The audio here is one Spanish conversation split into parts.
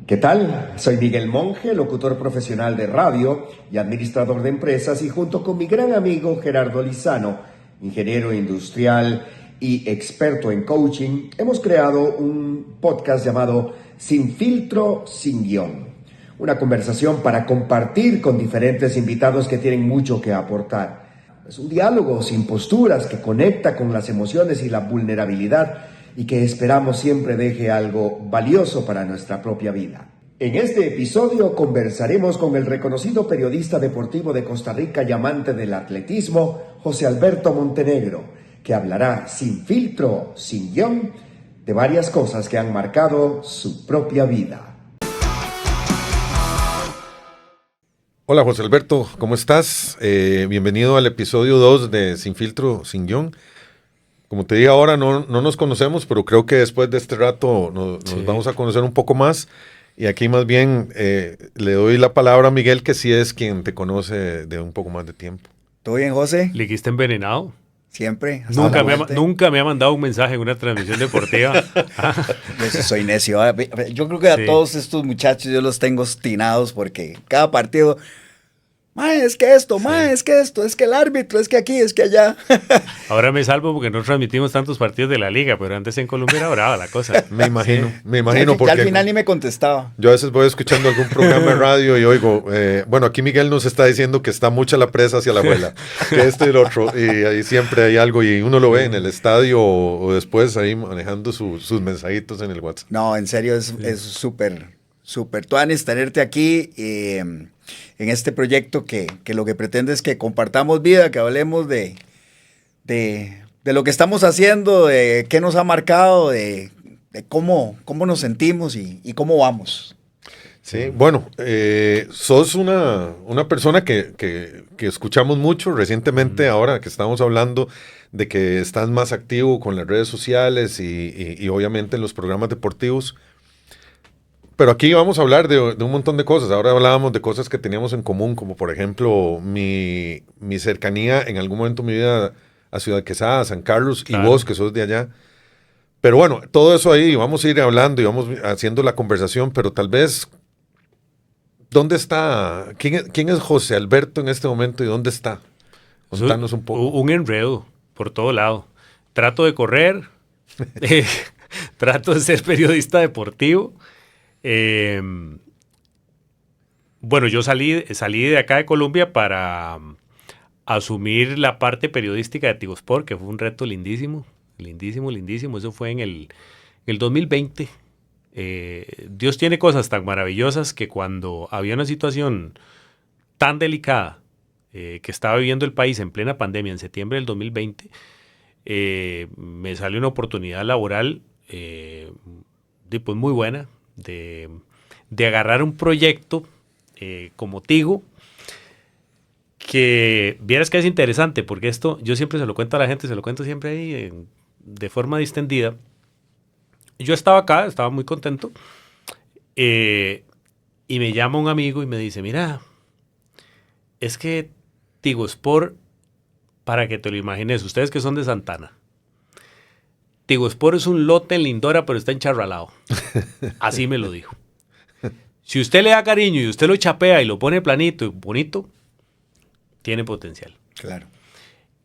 ¿Qué tal? Soy Miguel Monge, locutor profesional de radio y administrador de empresas, y junto con mi gran amigo Gerardo Lizano, ingeniero industrial y experto en coaching, hemos creado un podcast llamado Sin Filtro, Sin Guión. Una conversación para compartir con diferentes invitados que tienen mucho que aportar. Es un diálogo sin posturas que conecta con las emociones y la vulnerabilidad y que esperamos siempre deje algo valioso para nuestra propia vida. En este episodio conversaremos con el reconocido periodista deportivo de Costa Rica y amante del atletismo, José Alberto Montenegro, que hablará sin filtro, sin guión, de varias cosas que han marcado su propia vida. Hola José Alberto, ¿cómo estás? Bienvenido al episodio 2 de Sin Filtro, Sin Guión. Como te dije ahora, no nos conocemos, pero creo que después de este rato nos vamos a conocer un poco más. Y aquí más bien le doy la palabra a Miguel, que sí es quien te conoce de un poco más de tiempo. ¿Todo bien, José? ¿Liguista envenenado? Siempre. Nunca me ha mandado un mensaje en una transmisión deportiva. Yo soy necio. Yo creo que a todos estos muchachos yo los tengo obstinados porque cada partido... es que esto, es que esto, es que el árbitro, es que aquí, es que allá. Ahora me salvo porque no transmitimos tantos partidos de la liga, pero antes en Colombia era brava la cosa. Me imagino, Ya porque al final ni me contestaba. Yo a veces voy escuchando algún programa de radio y oigo, bueno, aquí Miguel nos está diciendo que está mucha la presa hacia la abuela, que esto y el otro, y ahí siempre hay algo y uno lo ve en el estadio o después ahí manejando sus mensajitos en el WhatsApp. No, en serio, es súper, tuanis tenerte aquí en este proyecto que lo que pretende es que compartamos vida, que hablemos de lo que estamos haciendo, de qué nos ha marcado, de cómo nos sentimos y cómo vamos. Sí, bueno, sos una persona que escuchamos mucho recientemente, ahora que estamos hablando de que estás más activo con las redes sociales y obviamente en los programas deportivos. Pero aquí vamos a hablar de un montón de cosas. Ahora hablábamos de cosas que teníamos en común, como por ejemplo mi cercanía en algún momento de mi vida a Ciudad Quesada, San Carlos, claro. Y vos que sos de allá. Pero bueno, todo eso ahí vamos a ir hablando y vamos haciendo la conversación, pero tal vez, ¿dónde está? ¿Quién es José Alberto en este momento y dónde está? Contanos un poco. Un enredo por todo lado. Trato de correr, trato de ser periodista deportivo. Bueno, yo salí de acá de Colombia para asumir la parte periodística de Tigo Sport, que fue un reto lindísimo. Eso fue en el 2020. Dios tiene cosas tan maravillosas que cuando había una situación tan delicada que estaba viviendo el país en plena pandemia en septiembre del 2020, me salió una oportunidad laboral pues muy buena de agarrar un proyecto como Tigo, que vieras que es interesante, porque esto yo siempre se lo cuento a la gente, se lo cuento siempre ahí de forma distendida. Yo estaba acá, estaba muy contento, y me llama un amigo y me dice, mira, es que Tigo Sport, para que te lo imagines, ustedes que son de Santana, Tigo Sport es un lote en Lindora, pero está encharralado. Así me lo dijo. Si usted le da cariño y usted lo chapea y lo pone planito y bonito, tiene potencial. Claro.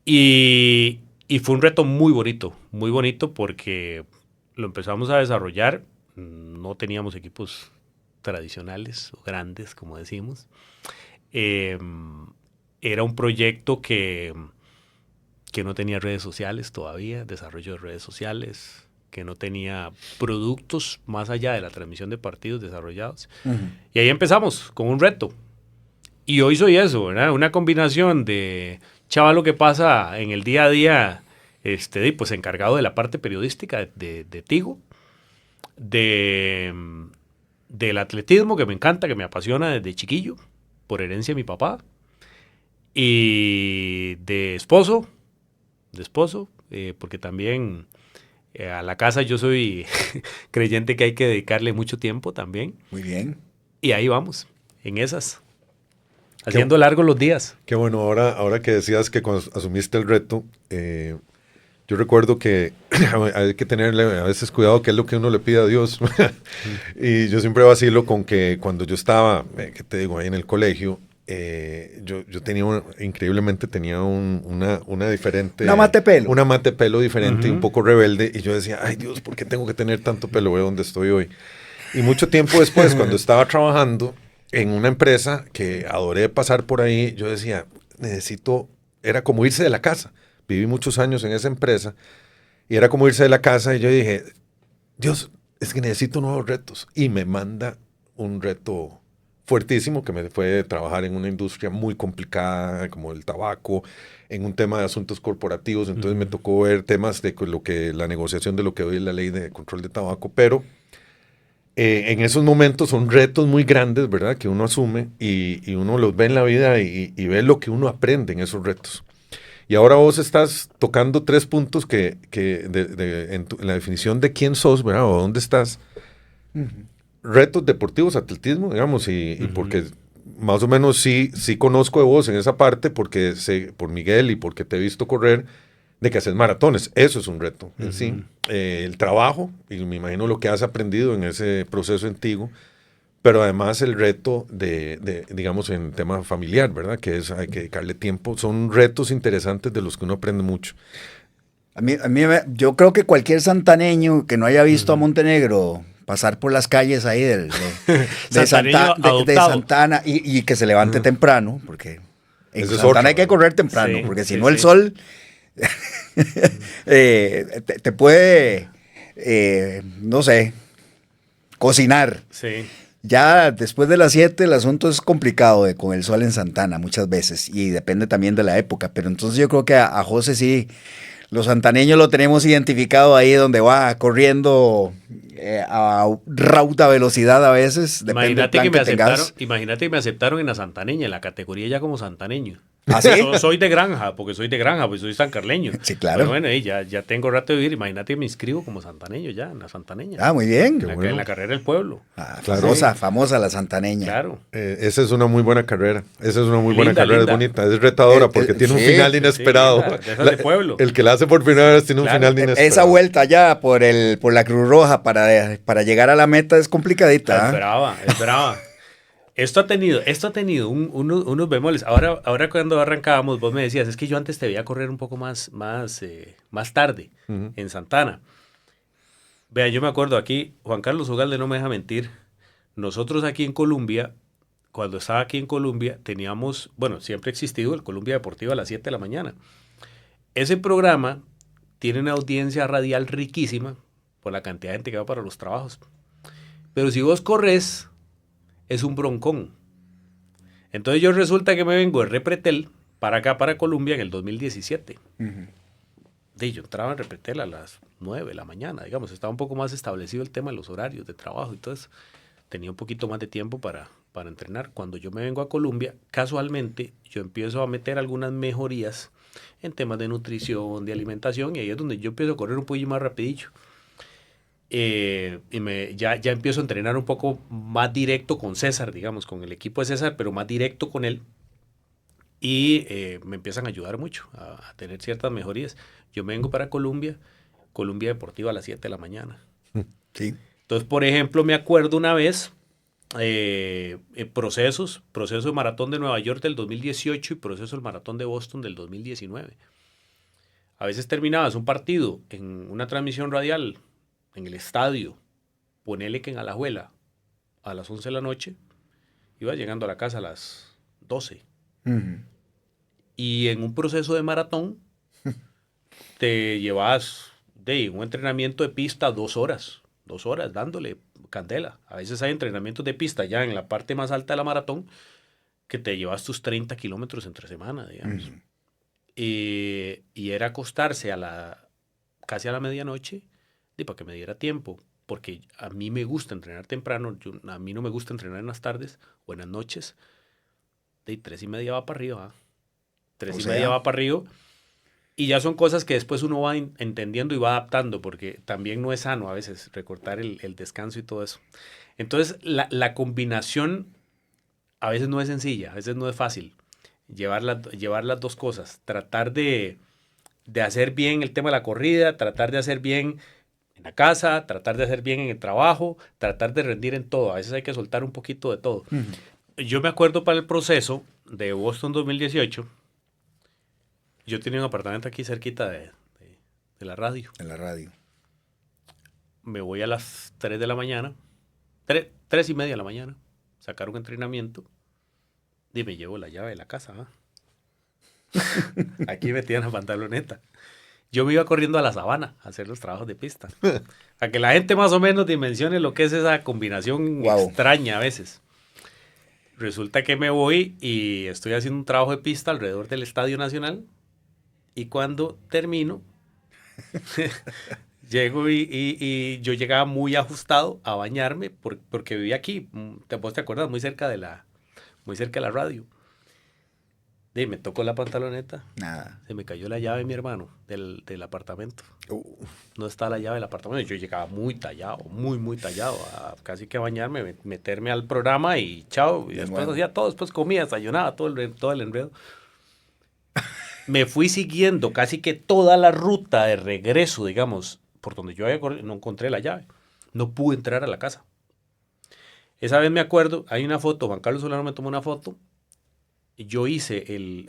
Y fue un reto muy bonito porque lo empezamos a desarrollar. No teníamos equipos tradicionales o grandes, como decimos. Era un proyecto que no tenía redes sociales todavía, desarrollo de redes sociales, que no tenía productos más allá de la transmisión de partidos desarrollados. Uh-huh. Y ahí empezamos con un reto. Y hoy soy eso, ¿verdad? Una combinación de chavalo que pasa en el día a día, pues encargado de la parte periodística de Tigo, del atletismo, que me encanta, que me apasiona desde chiquillo, por herencia de mi papá, y de esposo, porque también a la casa yo soy creyente que hay que dedicarle mucho tiempo también. Muy bien. Y ahí vamos, en esas, haciendo largos los días. Qué bueno, ahora que decías que cuando asumiste el reto, yo recuerdo que hay que tenerle a veces cuidado qué es lo que uno le pide a Dios. Y yo siempre vacilo con que cuando yo estaba, ¿qué te digo?, ahí en el colegio, yo tenía, increíblemente tenía una diferente... Una mate pelo. Una mate pelo diferente y un poco rebelde. Y yo decía, ay Dios, ¿por qué tengo que tener tanto pelo? Veo dónde estoy hoy. Y mucho tiempo después, cuando estaba trabajando en una empresa que adoré pasar por ahí, yo decía, era como irse de la casa. Viví muchos años en esa empresa y era como irse de la casa y yo dije, Dios, es que necesito nuevos retos. Y me manda un reto fuertísimo que me fue trabajar en una industria muy complicada como el tabaco, en un tema de asuntos corporativos. Entonces me tocó ver temas de la negociación de lo que hoy es la ley de control de tabaco, pero en esos momentos son retos muy grandes, ¿verdad? Que uno asume y uno los ve en la vida y ve lo que uno aprende en esos retos. Y ahora vos estás tocando 3 puntos en la definición de quién sos, ¿verdad? O dónde estás. Retos deportivos, atletismo, digamos, y porque más o menos sí conozco de vos en esa parte, porque sé por Miguel y porque te he visto correr, de que haces maratones. Eso es un reto en sí. El trabajo, y me imagino lo que has aprendido en ese proceso antiguo, pero además el reto digamos, en tema familiar, ¿verdad? Que hay que dedicarle tiempo. Son retos interesantes de los que uno aprende mucho. Yo creo que cualquier santaneño que no haya visto a Montenegro pasar por las calles ahí de Santana y que se levante temprano, porque en Santana hay que correr temprano, porque si no el sol te puede, no sé, cocinar. Sí. Ya después de las 7 el asunto es complicado con el sol en Santana muchas veces y depende también de la época, pero entonces yo creo que a José sí, los santaneños lo tenemos identificado ahí donde va corriendo a rauda velocidad a veces. Imagínate que me aceptaron en la santaneña, en la categoría ya como santaneño. ¿Ah, sí? Soy de granja, pues soy sancarleño. Sí, claro. Bueno, ya tengo rato de vivir. Imagínate que me inscribo como santaneño ya, en la santaneña. Ah, muy bien. En la carrera del pueblo. Claro. Famosa la santaneña. Claro. Esa es una muy buena carrera. Esa es una muy Linda, buena carrera, linda. es bonita, es retadora porque tiene un final inesperado. De esas de pueblo. El que la hace por primera vez tiene un final inesperado. Esa vuelta ya por la Cruz Roja para llegar a la meta es complicadita. Es brava. Esto ha tenido unos bemoles. Ahora cuando arrancábamos, vos me decías, es que yo antes te veía correr un poco más tarde en Santana. Vea, yo me acuerdo aquí, Juan Carlos Ugalde no me deja mentir, nosotros aquí en Colombia, cuando estaba aquí en Colombia, teníamos, siempre ha existido el Colombia Deportiva a las 7 de la mañana. Ese programa tiene una audiencia radial riquísima por la cantidad de gente que va para los trabajos. Pero si vos corres, es un broncón. Entonces yo resulta que me vengo de Repretel para acá, para Colombia, en el 2017. Yo entraba en Repretel a las 9 de la mañana, digamos, estaba un poco más establecido el tema de los horarios de trabajo y todo eso. Tenía un poquito más de tiempo para entrenar. Cuando yo me vengo a Colombia, casualmente, yo empiezo a meter algunas mejorías en temas de nutrición, de alimentación, y ahí es donde yo empiezo a correr un poquillo más rapidillo. Ya empiezo a entrenar un poco más directo con César, digamos, con el equipo de César, pero más directo con él. Y me empiezan a ayudar mucho a tener ciertas mejorías. Yo me vengo para Colombia Deportiva a las 7 de la mañana. Sí. Entonces, por ejemplo, me acuerdo una vez, proceso de maratón de Nueva York del 2018 y proceso del maratón de Boston del 2019. A veces terminabas un partido en una transmisión radial en el estadio, ponele que en Alajuela, a las 11 de la noche, iba llegando a la casa a las 12. Y en un proceso de maratón, te llevas de un entrenamiento de pista 2 horas dándole candela. A veces hay entrenamientos de pista ya en la parte más alta de la maratón que te llevas tus 30 kilómetros entre semana, digamos. Y era acostarse casi a la medianoche para que me diera tiempo, porque a mí me gusta entrenar temprano, a mí no me gusta entrenar en las tardes o en las noches. De 3:30 va para arriba, 3:30 va para arriba, y ya son cosas que después uno va entendiendo y va adaptando, porque también no es sano a veces recortar el descanso y todo eso. Entonces la combinación a veces no es sencilla, a veces no es fácil llevar las dos cosas, tratar de de hacer bien el tema de la corrida, tratar de hacer bien en la casa, tratar de hacer bien en el trabajo, tratar de rendir en todo. A veces hay que soltar un poquito de todo. Yo me acuerdo para el proceso de Boston 2018, yo tenía un apartamento aquí cerquita de la radio. En la radio. Me voy a las 3 de la mañana, 3:30 de la mañana, sacar un entrenamiento y me llevo la llave de la casa. Aquí metida en la pantaloneta. Yo me iba corriendo a la sabana a hacer los trabajos de pista. A que la gente más o menos dimensione lo que es esa combinación extraña a veces. Resulta que me voy y estoy haciendo un trabajo de pista alrededor del Estadio Nacional y cuando termino, llego y yo llegaba muy ajustado a bañarme porque vivía aquí, vos te acuerdas, muy cerca de la radio. Y me tocó la pantaloneta. Nada. Se me cayó la llave, mi hermano, del apartamento. No está la llave del apartamento. Yo llegaba muy tallado, muy tallado. A casi que bañarme, meterme al programa y chao. Y después hacía todo. Después comía, desayunaba, todo el enredo. Me fui siguiendo casi que toda la ruta de regreso, digamos, por donde yo había corrido. No encontré la llave. No pude entrar a la casa. Esa vez me acuerdo, hay una foto, Juan Carlos Solano me tomó una foto. Yo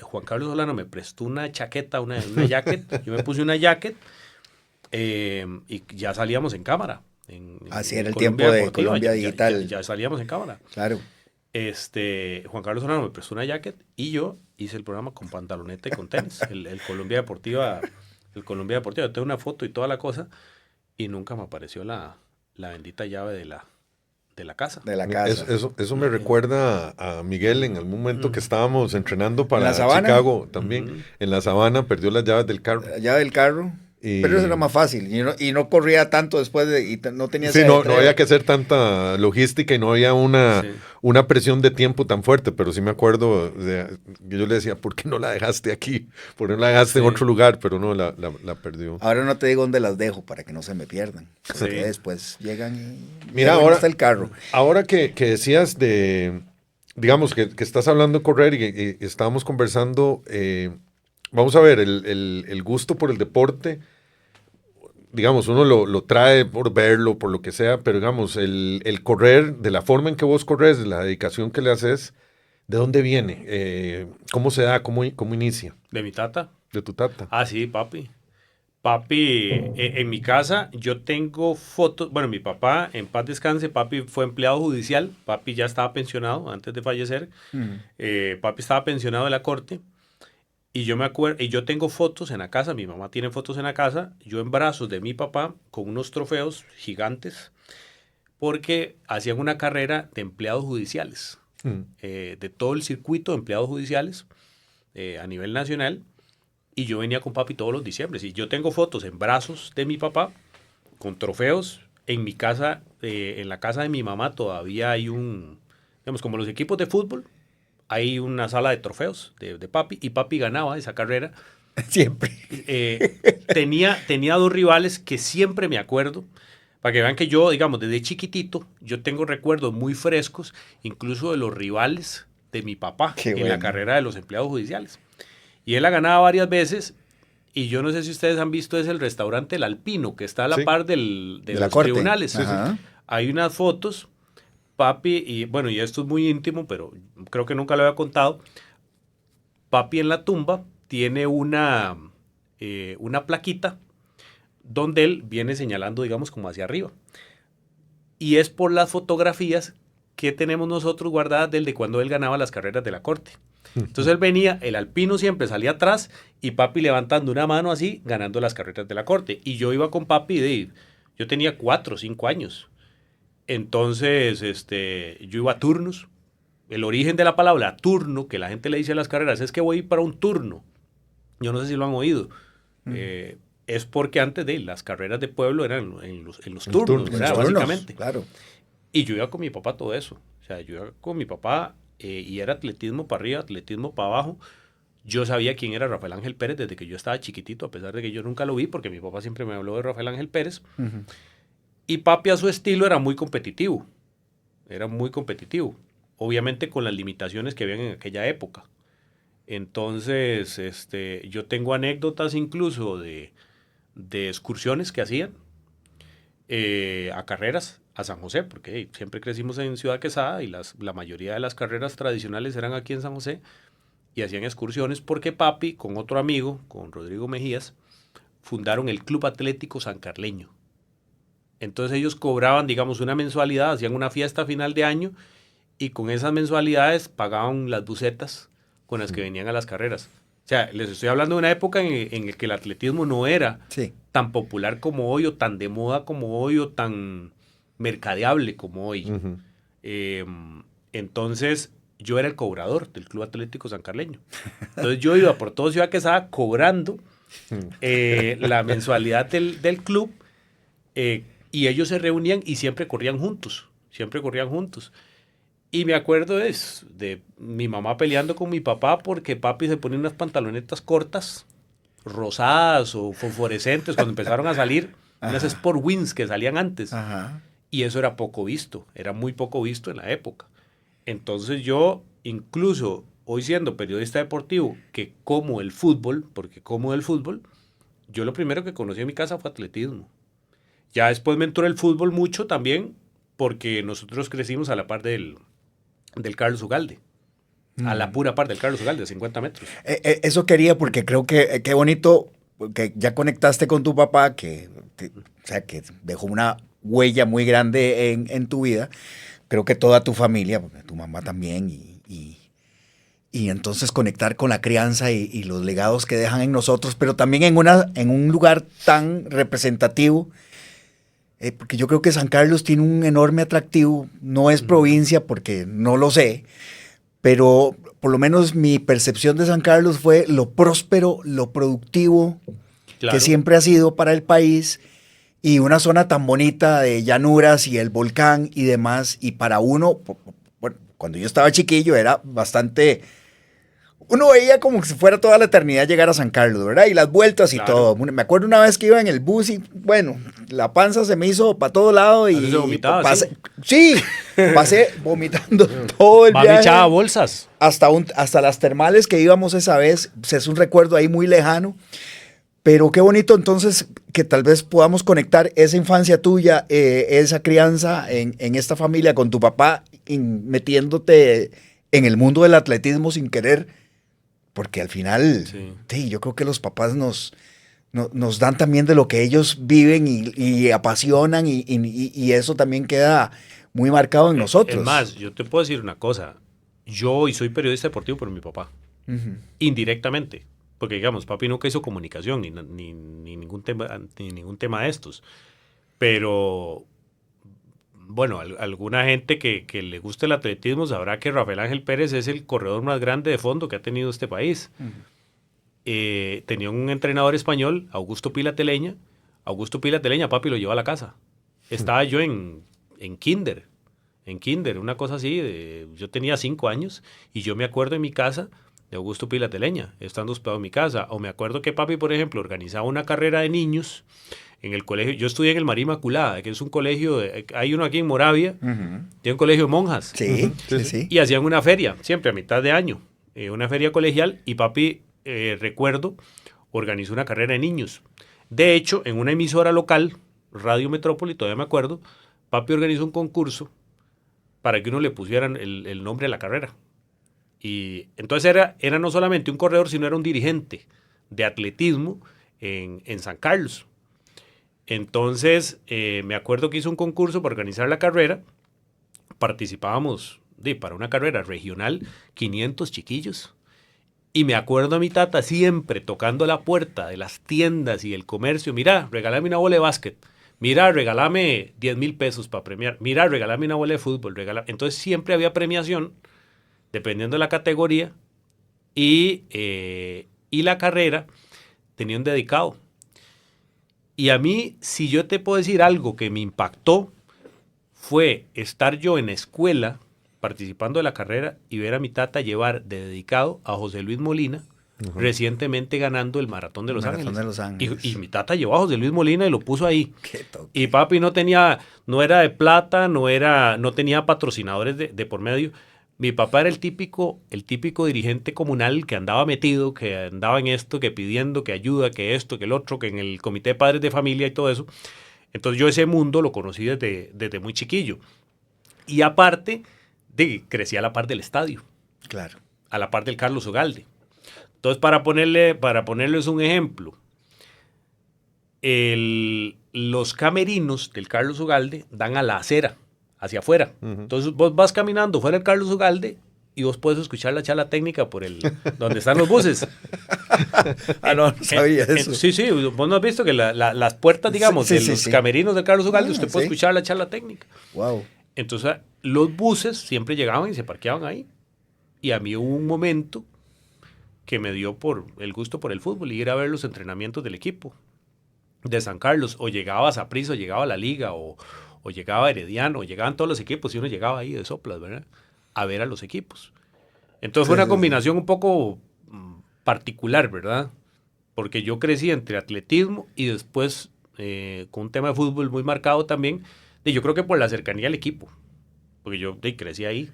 Juan Carlos Solano me prestó una chaqueta, una jacket, yo me puse una jacket y ya salíamos en cámara. Así era el tiempo de Colombia Digital. Ya salíamos en cámara. Claro. Juan Carlos Solano me prestó una jacket y yo hice el programa con pantaloneta y con tenis, el Colombia Deportiva. Yo tengo una foto y toda la cosa y nunca me apareció la bendita llave de la casa. De la casa. Eso me recuerda a Miguel en algún momento que estábamos entrenando para ¿En la sabana? Chicago también. En la sabana perdió las llaves del carro. La llave del carro. Pero eso era más fácil. Y no corría tanto después y no tenía... Sí, no había que hacer tanta logística y no había una presión de tiempo tan fuerte. Pero sí me acuerdo, yo le decía, ¿por qué no la dejaste aquí? ¿Por qué no la dejaste en otro lugar? Pero no, la perdió. Ahora no te digo dónde las dejo para que no se me pierdan. Porque después llegan y... Mira, ahora está el carro. Ahora que decías digamos que estás hablando de correr y estábamos conversando, vamos a ver, el gusto por el deporte, digamos, uno lo trae por verlo, por lo que sea, pero digamos, el correr, de la forma en que vos corres, de la dedicación que le haces, ¿de dónde viene? ¿Cómo se da? ¿Cómo inicia? ¿De mi tata? De tu tata. Ah, sí, papi. Papi, en mi casa yo tengo fotos, bueno, mi papá, en paz descanse, papi fue empleado judicial, papi ya estaba pensionado antes de fallecer, papi estaba pensionado de la corte, y yo me acuerdo, y yo tengo fotos en la casa, mi mamá tiene fotos en la casa, yo en brazos de mi papá con unos trofeos gigantes, porque hacían una carrera de empleados judiciales, de todo el circuito de empleados judiciales a nivel nacional. Y yo venía con papi todos los diciembres. Y yo tengo fotos en brazos de mi papá, con trofeos. En mi casa, en la casa de mi mamá, todavía hay digamos, como los equipos de fútbol, hay una sala de trofeos de papi. Y papi ganaba esa carrera. Siempre. Tenía dos rivales que siempre me acuerdo. Para que vean que yo, digamos, desde chiquitito, yo tengo recuerdos muy frescos, incluso de los rivales de mi papá en la carrera de los empleados judiciales. Y él ha ganado varias veces, y yo no sé si ustedes han visto, es el restaurante El Alpino, que está a la par de los tribunales. Hay unas fotos, papi, y bueno, y esto es muy íntimo, pero creo que nunca lo había contado. Papi en la tumba tiene una plaquita donde él viene señalando, digamos, como hacia arriba. Y es por las fotografías que tenemos nosotros guardadas de cuando él ganaba las carreras de la corte. Entonces él venía, el Alpino siempre salía atrás y papi levantando una mano así, ganando las carreras de la corte. Y yo iba con papi, yo tenía 4 o 5 años. Entonces yo iba a turnos. El origen de la palabra turno, que la gente le dice a las carreras, es que voy para un turno. Yo no sé si lo han oído. Es porque antes las carreras de pueblo eran en los turnos, ¿verdad? Básicamente. Claro. Y yo iba con mi papá todo eso. O sea, yo iba con mi papá y era atletismo para arriba, atletismo para abajo. Yo sabía quién era Rafael Ángel Pérez desde que yo estaba chiquitito, a pesar de que yo nunca lo vi, porque mi papá siempre me habló de Rafael Ángel Pérez. Y papi a su estilo era muy competitivo. Era muy competitivo. Obviamente con las limitaciones que habían en aquella época. Entonces, yo tengo anécdotas incluso de excursiones que hacían a carreras a San José, porque siempre crecimos en Ciudad Quesada y la mayoría de las carreras tradicionales eran aquí en San José, y hacían excursiones porque papi, con otro amigo, con Rodrigo Mejías, fundaron el Club Atlético San Carleño. Entonces ellos cobraban, digamos, una mensualidad, hacían una fiesta a final de año y con esas mensualidades pagaban las busetas con las que venían a las carreras. O sea, les estoy hablando de una época en la que el atletismo no era tan popular como hoy, o tan de moda como hoy, o tan mercadeable como hoy. Ujú. Entonces, yo era el cobrador del Club Atlético San Carleño. Entonces, yo iba por todo Ciudad Quesada cobrando la mensualidad del club, y ellos se reunían y siempre corrían juntos. Y me acuerdo de mi mamá peleando con mi papá porque papi se ponía unas pantalonetas cortas, rosadas o fosforescentes, cuando empezaron a salir, unas Sport Wings que salían antes. Ajá. Y eso era poco visto, era muy poco visto en la época. Entonces yo, incluso hoy siendo periodista deportivo, que como el fútbol, yo lo primero que conocí en mi casa fue atletismo. Ya después me entró el fútbol mucho también, porque nosotros crecimos a la par del Carlos Ugalde. A la pura par del Carlos Ugalde, 50 metros. Eso quería, porque creo que qué bonito que ya conectaste con tu papá, que dejó una huella muy grande en tu vida. Creo que toda tu familia, porque tu mamá también, y entonces conectar con la crianza y los legados que dejan en nosotros, pero también en un lugar tan representativo. Porque yo creo que San Carlos tiene un enorme atractivo. No es provincia porque no lo sé, pero por lo menos mi percepción de San Carlos fue lo próspero, lo productivo que siempre ha sido para el país, y una zona tan bonita de llanuras y el volcán y demás. Y para uno, bueno, cuando yo estaba chiquillo era bastante... Uno veía como si fuera toda la eternidad llegar a San Carlos, ¿verdad? Y las vueltas y todo. Me acuerdo una vez que iba en el bus y, bueno, la panza se me hizo para todo lado y... Se vomitaba, pasé, sí, pasé vomitando todo el Mami viaje. echaba bolsas. Hasta las termales que íbamos esa vez. Es un recuerdo ahí muy lejano. Pero qué bonito entonces que tal vez podamos conectar esa infancia tuya, esa crianza en esta familia con tu papá, metiéndote en el mundo del atletismo sin querer. Porque al final, sí, yo creo que los papás nos dan también de lo que ellos viven y apasionan, y eso también queda muy marcado en nosotros. Es más, yo te puedo decir una cosa. Yo hoy soy periodista deportivo por mi papá. Indirectamente. Porque, digamos, papi nunca hizo comunicación ni ningún tema de estos. Pero... Bueno, alguna gente que le guste el atletismo sabrá que Rafael Ángel Pérez es el corredor más grande de fondo que ha tenido este país. Tenía un entrenador español, Augusto Pila Teleña. Augusto Pila Teleña, papi lo llevó a la casa. Estaba yo en kinder, una cosa así. Yo tenía 5 años y yo me acuerdo en mi casa de Augusto Pila Teleña, estando hospedado en mi casa. O me acuerdo que papi, por ejemplo, organizaba una carrera de niños en el colegio. Yo estudié en el María Inmaculada, que es un colegio, hay uno aquí en Moravia, tiene un colegio de monjas. Sí, sí. Y hacían una feria, siempre a mitad de año, una feria colegial, y papi, recuerdo, organizó una carrera de niños. De hecho, en una emisora local, Radio Metrópoli, todavía me acuerdo, papi organizó un concurso para que uno le pusieran el nombre a la carrera. Y entonces era no solamente un corredor, sino era un dirigente de atletismo en San Carlos. Entonces, me acuerdo que hizo un concurso para organizar la carrera. Participábamos para una carrera regional, 500 chiquillos. Y me acuerdo a mi tata siempre tocando la puerta de las tiendas y el comercio. Mira, regálame una bola de básquet. Mira, regálame 10,000 pesos para premiar. Mira, regálame una bola de fútbol. Entonces siempre había premiación, dependiendo de la categoría. Y la carrera tenía un dedicado. Y a mí, si yo te puedo decir algo que me impactó, fue estar yo en escuela participando de la carrera y ver a mi tata llevar de dedicado a José Luis Molina, recientemente ganando el Maratón de Los Ángeles. Y mi tata llevó a José Luis Molina y lo puso ahí. Y papi no era de plata, no tenía patrocinadores de por medio, Mi papá era el típico dirigente comunal que andaba metido, que andaba en esto, que pidiendo, que ayuda, que esto, que el otro, que en el comité de padres de familia y todo eso. Entonces yo ese mundo lo conocí desde muy chiquillo. Y aparte, crecí a la par del estadio, Claro. a la par del Carlos Ugalde. Entonces, para ponerles un ejemplo, los camerinos del Carlos Ugalde dan a la acera, hacia afuera. Entonces, vos vas caminando fuera del Carlos Ugalde y vos puedes escuchar la charla técnica por donde están los buses. No sabía eso. Sí, vos no has visto que las puertas, digamos, Sí, de sí, los sí. camerinos del Carlos Ugalde, usted puede Sí. escuchar la charla técnica. Wow. Entonces, los buses siempre llegaban y se parqueaban ahí. Y a mí hubo un momento que me dio el gusto por el fútbol y ir a ver los entrenamientos del equipo de San Carlos. O llegaba a Saprissa, o llegaba a la Liga, o llegaba a Herediano, o llegaban todos los equipos y uno llegaba ahí de soplas, ¿verdad? A ver a los equipos. Entonces fue una combinación un poco particular, ¿verdad? Porque yo crecí entre atletismo y después con un tema de fútbol muy marcado también. Y yo creo que por la cercanía al equipo, porque yo crecí ahí.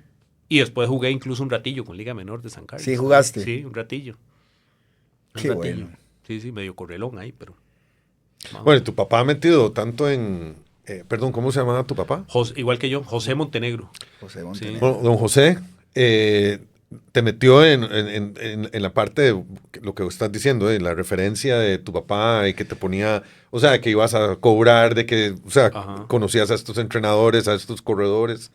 Y después jugué incluso un ratillo con Liga Menor de San Carlos. ¿Sí jugaste? Sí, un ratillo. Qué bueno. Sí, medio correlón ahí, pero... Bueno, tu papá ha metido tanto en... perdón, ¿cómo se llamaba tu papá? Igual que yo, José Montenegro. José Sí. Montenegro. Bueno, don José, te metió en la parte de lo que estás diciendo, de la referencia de tu papá y que te ponía, o sea, que ibas a cobrar, de que, o sea, Ajá. conocías a estos entrenadores, a estos corredores,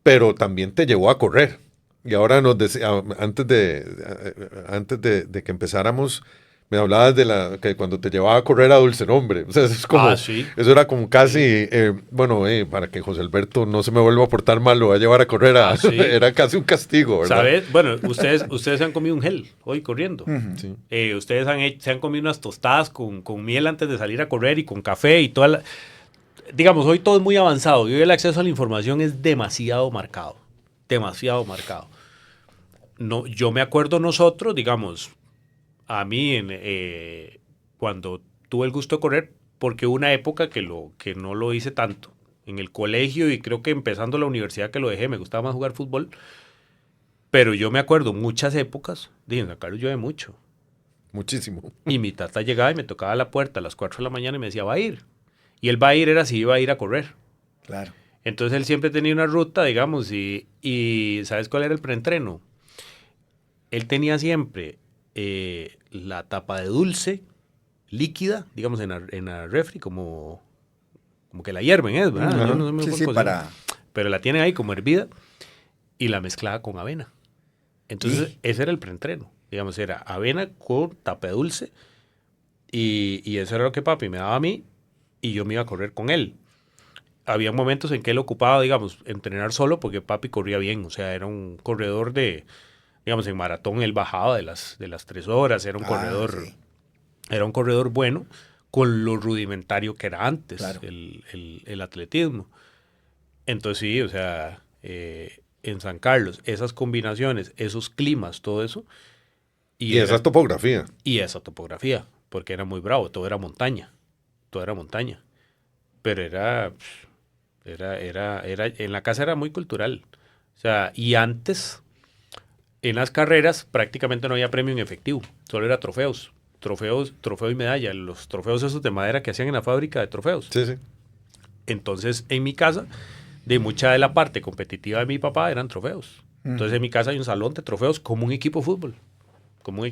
pero también te llevó a correr. Y ahora nos decía, antes de que empezáramos, me hablabas de que cuando te llevaba a correr a Dulce Nombre. O sea, eso es como, Sí. eso era como casi, para que José Alberto no se me vuelva a portar mal, lo va a llevar a correr Sí. era casi un castigo, ¿verdad? ¿Sabes? Bueno, ustedes se han comido un gel hoy corriendo. Sí. Ustedes se han comido unas tostadas con miel antes de salir a correr y con café y toda la... Digamos, hoy todo es muy avanzado y hoy el acceso a la información es demasiado marcado. Demasiado marcado. No, yo me acuerdo nosotros, digamos, a mí cuando tuve el gusto de correr, porque hubo una época que no lo hice tanto. En el colegio y creo que empezando la universidad que lo dejé, me gustaba más jugar fútbol. Pero yo me acuerdo muchas épocas, dije, en San Carlos llueve mucho. Muchísimo. Y mi tata llegaba y me tocaba la puerta a las 4 de la mañana y me decía, va a ir. Y el va a ir era si iba a ir a correr. Claro. Entonces él siempre tenía una ruta, digamos, y ¿sabes cuál era el preentreno? Él tenía siempre la tapa de dulce, líquida, digamos, en la refri, como que la hierven, ¿es? ¿Verdad? Ajá. Yo no sé muy Sí, bien sí, cómo se llama. Pero la tienen ahí como hervida y la mezclaba con avena. Entonces, ese era el preentreno. Digamos, era avena con tapa de dulce y eso era lo que papi me daba a mí y yo me iba a correr con él. Había momentos en que él ocupaba, digamos, entrenar solo porque papi corría bien. O sea, era un corredor digamos, en maratón él bajaba de las 3 horas. Era un corredor, Sí. era un corredor bueno con lo rudimentario que era antes, Claro. el atletismo. Entonces sí, o sea, en San Carlos, esas combinaciones, esos climas, todo eso. Y esa topografía. Y esa topografía, porque era muy bravo, todo era montaña. Pero era, en la casa era muy cultural. O sea, y antes, en las carreras, prácticamente no había premio en efectivo, solo era trofeo y medalla, los trofeos esos de madera que hacían en la fábrica de trofeos. Sí, sí. Entonces, en mi casa, de mucha de la parte competitiva de mi papá eran trofeos. Entonces, en mi casa hay un salón de trofeos como un equipo de fútbol. Lo que Un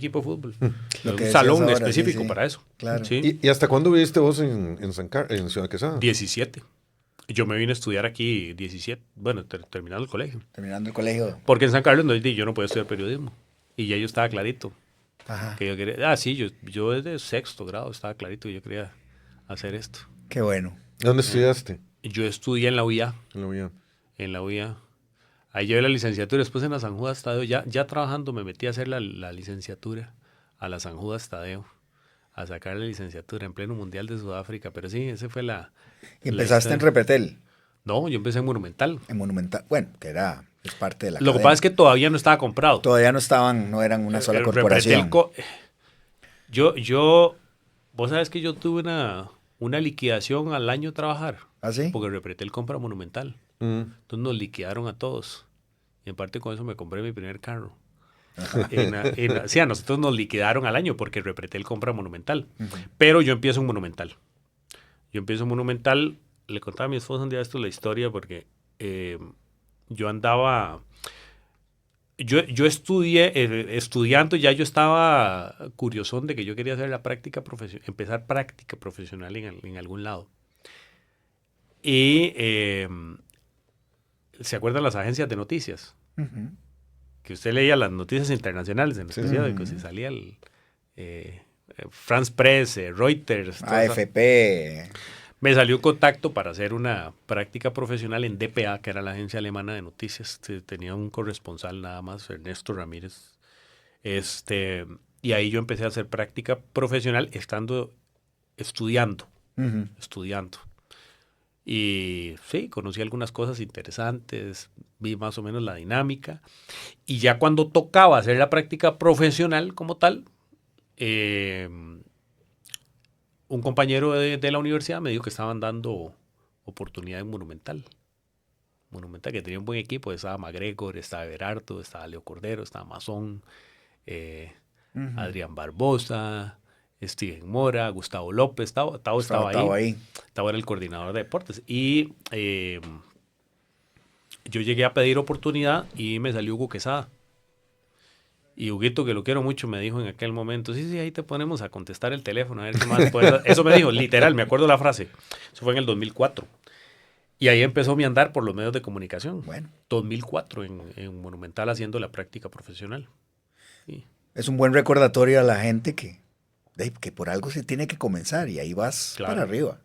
decías salón ahora, específico sí, sí. para eso. Claro. Sí. ¿Y hasta cuándo viviste vos en Ciudad Quesada? 17. Yo me vine a estudiar aquí 17, bueno, terminando el colegio. Terminando el colegio. Porque en San Carlos yo no podía estudiar periodismo. Y ya yo estaba clarito. Ajá. Que yo quería, sí, yo desde 6º grado estaba clarito que yo quería hacer esto. Qué bueno. ¿Dónde estudiaste? Yo estudié en la UIA. En la UIA. En la UIA. Ahí llevé la licenciatura. Después en la San Judas Tadeo, ya trabajando, me metí a hacer la licenciatura a la San Judas Tadeo. A sacar la licenciatura en pleno Mundial de Sudáfrica. Pero sí, ese fue Y empezaste en historia. Repetel, No, yo empecé en Monumental. en Monumental. Bueno, que es parte de la Lo que cadena. pasa es que todavía no estaba comprado. Todavía no eran una sola corporación. Vos sabes que yo tuve una liquidación al año de trabajar. ¿Ah, sí? Porque Repretel compra Monumental. Mm. Entonces nos liquidaron a todos. Y en parte con eso me compré mi primer carro. Sí, a nosotros nos liquidaron al año porque Repretel compra Monumental. Pero yo empiezo en Monumental. Le contaba a mi esposa un día esto la historia porque yo andaba... Yo estudié, estudiando ya yo estaba curiosón de que yo quería hacer la práctica profesional, empezar práctica profesional en algún lado. Y ¿se acuerdan las agencias de noticias? Que usted leía las noticias internacionales en los periódicos y salía el France Press, Reuters, AFP. Me salió un contacto para hacer una práctica profesional en DPA, que era la agencia alemana de noticias. Tenía un corresponsal nada más, Ernesto Ramírez. Y ahí yo empecé a hacer práctica profesional estudiando. Y sí, conocí algunas cosas interesantes, vi más o menos la dinámica. Y ya cuando tocaba hacer la práctica profesional como tal, un compañero de la universidad me dijo que estaban dando oportunidad en Monumental. Monumental, que tenía un buen equipo. Estaba MacGregor, estaba Everardo, estaba Leo Cordero, estaba Mazón, Adrián Barbosa, Steven Mora, Gustavo López. Tavo estaba ahí. Tavo era el coordinador de deportes. Y yo llegué a pedir oportunidad y me salió Hugo Quesada. Y Huguito, que lo quiero mucho, me dijo en aquel momento, sí, ahí te ponemos a contestar el teléfono, a ver qué más puedes. Eso me dijo, literal, me acuerdo la frase. Eso fue en el 2004. Y ahí empezó mi andar por los medios de comunicación. Bueno. 2004 en Monumental haciendo la práctica profesional. Sí. Es un buen recordatorio a la gente que por algo se tiene que comenzar y ahí vas para arriba.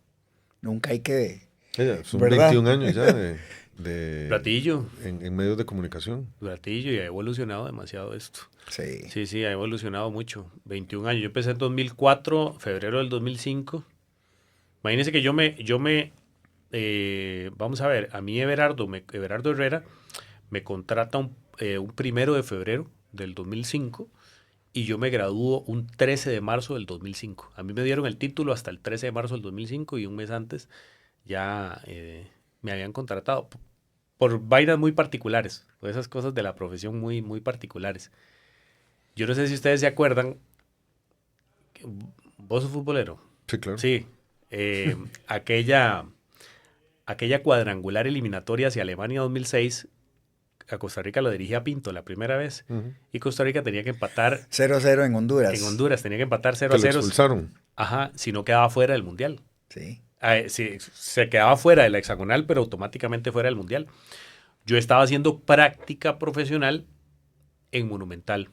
Nunca hay que... Son ¿verdad? 21 años ya de Platillo. En medios de comunicación. Platillo, y ha evolucionado demasiado esto. Sí. Sí, ha evolucionado mucho. 21 años. Yo empecé en 2004, febrero del 2005. Imagínense que vamos a ver, a mí Everardo Herrera me contrata un 1 de febrero del 2005 y yo me gradúo un 13 de marzo del 2005. A mí me dieron el título hasta el 13 de marzo del 2005 y un mes antes ya me habían contratado por vainas muy particulares, por esas cosas de la profesión muy, muy particulares. Yo no sé si ustedes se acuerdan, ¿vos sos futbolero? Sí, claro. Sí, aquella cuadrangular eliminatoria hacia Alemania 2006, a Costa Rica lo dirigía Pinto la primera vez, y Costa Rica tenía que empatar 0-0 en Honduras. En Honduras tenía que empatar 0-0. Que lo expulsaron. Ajá, si no quedaba fuera del Mundial. Sí. Sí, se quedaba fuera de la hexagonal, pero automáticamente fuera del Mundial. Yo estaba haciendo práctica profesional en Monumental.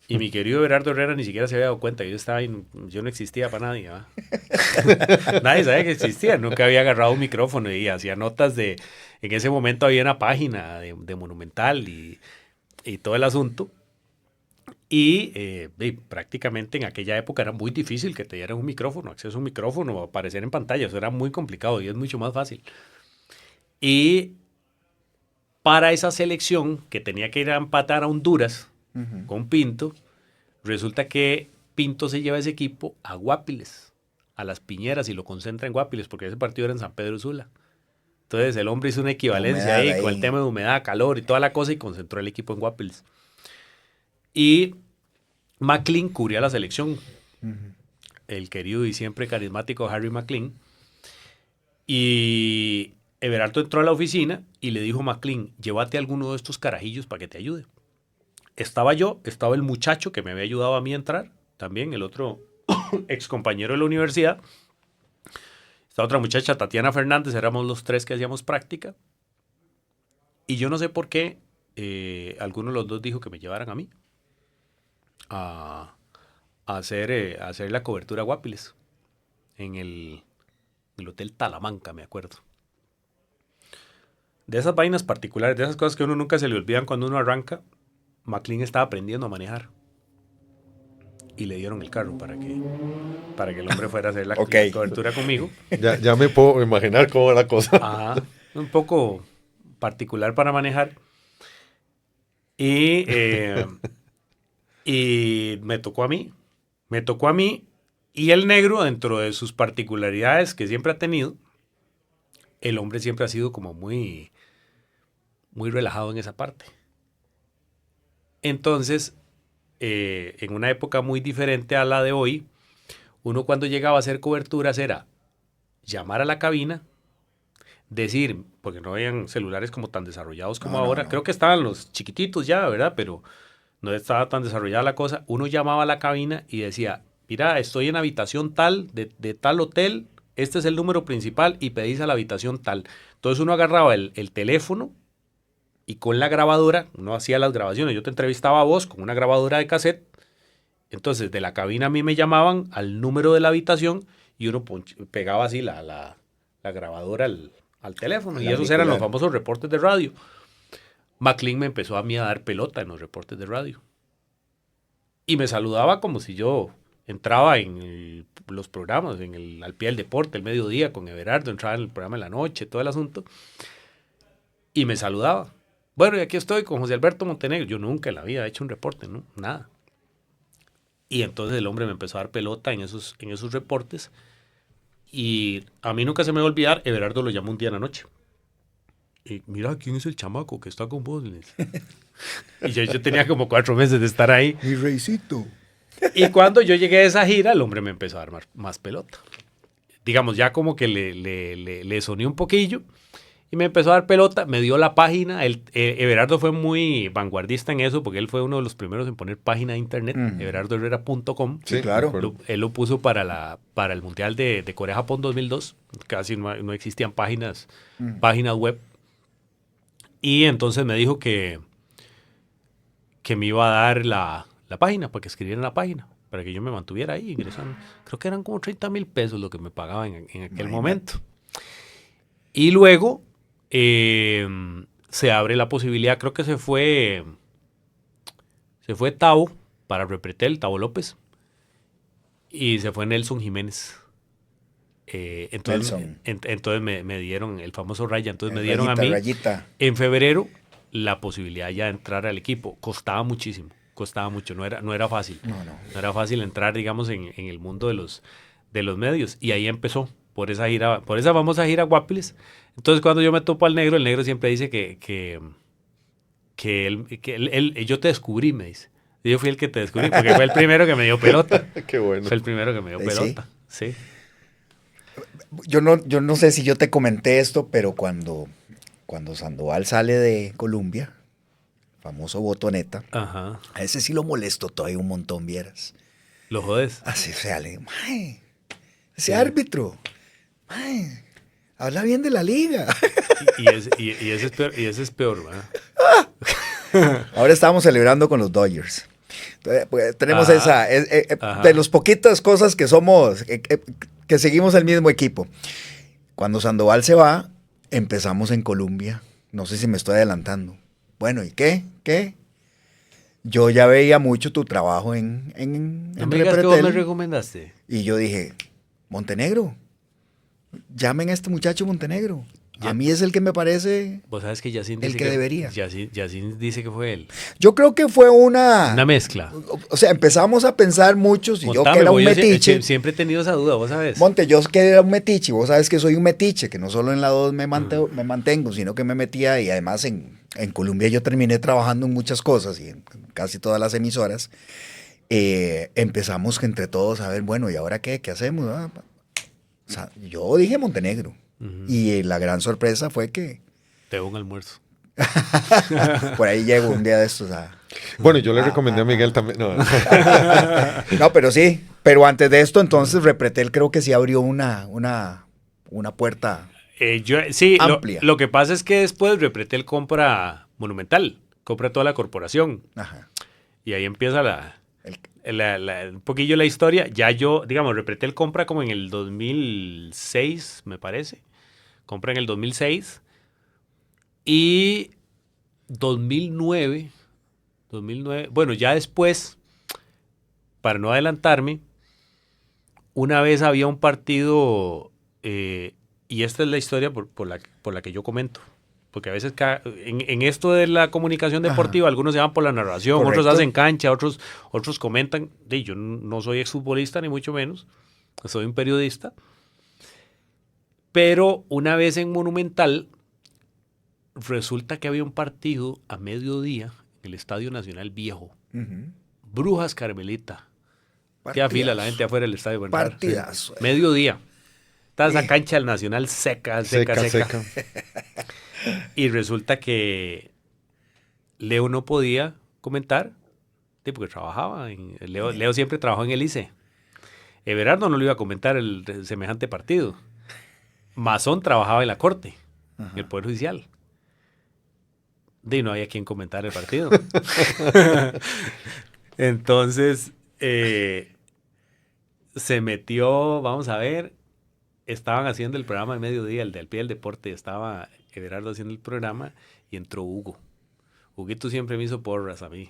Y mi querido Everardo Herrera ni siquiera se había dado cuenta. Yo no existía para nadie. Nadie sabía que existía. Nunca había agarrado un micrófono y hacía notas en ese momento había una página de Monumental y todo el asunto. Y prácticamente en aquella época era muy difícil que te dieran un micrófono, acceso a un micrófono o aparecer en pantalla. Eso era muy complicado y es mucho más fácil. Y para esa selección que tenía que ir a empatar a Honduras con Pinto, resulta que Pinto se lleva ese equipo a Guapiles, a Las Piñeras, y lo concentra en Guapiles porque ese partido era en San Pedro Sula. Entonces el hombre hizo una equivalencia ahí con el tema de humedad, calor y toda la cosa y concentró el equipo en Guapiles. Y McLean cubría la selección. El querido y siempre carismático Harry McLean. Y Everardo entró a la oficina y le dijo a McLean, llévate a alguno de estos carajillos para que te ayude. Estaba el muchacho que me había ayudado a mí a entrar, también el otro ex compañero de la universidad. Esta otra muchacha, Tatiana Fernández, éramos los tres que hacíamos práctica. Y yo no sé por qué alguno de los dos dijo que me llevaran a mí a hacer la cobertura a Guapiles en el Hotel Talamanca, me acuerdo. De esas vainas particulares, de esas cosas que a uno nunca se le olvidan cuando uno arranca, McLean estaba aprendiendo a manejar y le dieron el carro para que el hombre fuera a hacer la cobertura conmigo. Ya me puedo imaginar cómo era la cosa. Ajá, un poco particular para manejar. Y me tocó a mí. Y el negro, dentro de sus particularidades que siempre ha tenido, el hombre siempre ha sido como muy muy relajado en esa parte. Entonces, en una época muy diferente a la de hoy, uno cuando llegaba a hacer coberturas era llamar a la cabina, decir, porque no habían celulares como tan desarrollados como ahora, creo que estaban los chiquititos ya, ¿verdad? Pero no estaba tan desarrollada la cosa. Uno llamaba a la cabina y decía, mira, estoy en habitación tal, de tal hotel, este es el número principal y pedís a la habitación tal. Entonces uno agarraba el teléfono y con la grabadora, uno hacía las grabaciones. Yo te entrevistaba a vos con una grabadora de cassette. Entonces de la cabina a mí me llamaban al número de la habitación y uno pegaba así la grabadora al teléfono. Y esos eran los famosos reportes de radio. McLean me empezó a mí a dar pelota en los reportes de radio. Y me saludaba como si yo entraba en los programas, al pie del deporte, el mediodía con Everardo, entraba en el programa de la noche, todo el asunto. Y me saludaba. Bueno, y aquí estoy con José Alberto Montenegro. Yo nunca en la vida he hecho un reporte, ¿no? Nada. Y entonces el hombre me empezó a dar pelota en esos reportes. Y a mí nunca se me va a olvidar, Everardo lo llamó un día en la noche. Y mira, ¿quién es el chamaco que está con vos? Y yo tenía como 4 meses de estar ahí. Mi reycito. Y cuando yo llegué a esa gira, el hombre me empezó a dar más pelota. Digamos, ya como que le soné un poquillo y me empezó a dar pelota, me dio la página. Everardo fue muy vanguardista en eso porque él fue uno de los primeros en poner página de internet, everardoherrera.com. Sí, claro. Él lo puso para el Mundial de Corea-Japón 2002. Casi no existían páginas web. Y entonces me dijo que me iba a dar la página, para que escribiera en la página, para que yo me mantuviera ahí ingresando. Creo que eran como 30,000 pesos lo que me pagaban en aquel momento. Y luego se abre la posibilidad, creo que se fue Tavo para Repretel, Tavo López, y se fue Nelson Jiménez. Entonces me dieron el famoso Raya, entonces me dieron Rayita, a mí Rayita. en febrero la posibilidad ya de entrar al equipo. Costaba muchísimo, costaba mucho, no era fácil. No era fácil entrar, digamos, en el mundo de los medios. Y ahí empezó, por esa famosa gira Guapiles. Entonces cuando yo me topo al negro, el negro siempre dice que yo te descubrí, me dice. Y yo fui el que te descubrí, porque fue el primero que me dio pelota. Qué bueno. Fue el primero que me dio pelota, sí. Yo no sé si yo te comenté esto, pero cuando Sandoval sale de Colombia, famoso botoneta, Ajá. a ese sí lo molesto todavía un montón, vieras. ¿Lo jodes? Así sale, mae, ese árbitro, mae, habla bien de la liga. Y ese es peor, ¿verdad? Ahora estamos celebrando con los Dodgers. Entonces, pues, tenemos Ajá. de las poquitas cosas que somos, que seguimos el mismo equipo. Cuando Sandoval se va, empezamos en Colombia. No sé si me estoy adelantando. Bueno, ¿y qué? Yo ya veía mucho tu trabajo en No me digas que vos me Repretel. recomendaste. Y yo dije, Montenegro, llamen a este muchacho Montenegro. A mí es el que me parece Vos sabes que Yacine el dice que debería. Yacine dice que fue él. Yo creo que fue una mezcla. O sea, empezamos a pensar muchos y yo Contame, que era un porque yo metiche. siempre he tenido esa duda, vos sabes. Monte, yo que era un metiche, vos sabes que soy un metiche, que no solo en la 2 me mantengo, sino que me metía y además en Colombia yo terminé trabajando en muchas cosas y en casi todas las emisoras. Empezamos entre todos a ver, bueno, ¿y ahora qué? ¿Qué hacemos? O sea, yo dije Montenegro. Y la gran sorpresa fue que Te doy un almuerzo. por ahí llego un día de estos Bueno, yo le recomendé a Miguel también. No. No, pero sí. Pero antes de esto, entonces, Repretel creo que sí abrió una puerta Sí, amplia. lo que pasa es que después Repretel compra Monumental, compra toda la corporación. Ajá. Y ahí empieza un poquillo la historia. Ya yo, digamos, Repretel compra como en el 2006, me parece. Compra en el 2006. Y 2009, bueno, ya después, para no adelantarme, una vez había un partido, y esta es la historia por la que yo comento, porque a veces en esto de la comunicación deportiva, algunos se van por la narración, Correcto. otros hacen cancha, otros comentan. Yo no soy exfutbolista ni mucho menos, soy un periodista, pero una vez en Monumental, resulta que había un partido a mediodía en el Estadio Nacional Viejo. Ujú. Brujas Carmelita. Qué fila la gente afuera del estadio. Partidazo. Sí. Mediodía. Está esa cancha del Nacional seca. Y resulta que Leo no podía comentar, porque trabajaba. Leo siempre trabajó en el ICE. Everardo no le iba a comentar el semejante partido. Masón trabajaba en la corte, en el Poder Judicial. Y no había quien comentar el partido. Entonces, se metió, vamos a ver, estaban haciendo el programa de mediodía, el del pie del deporte, estaba Everardo haciendo el programa y entró Hugo. Huguito siempre me hizo porras a mí.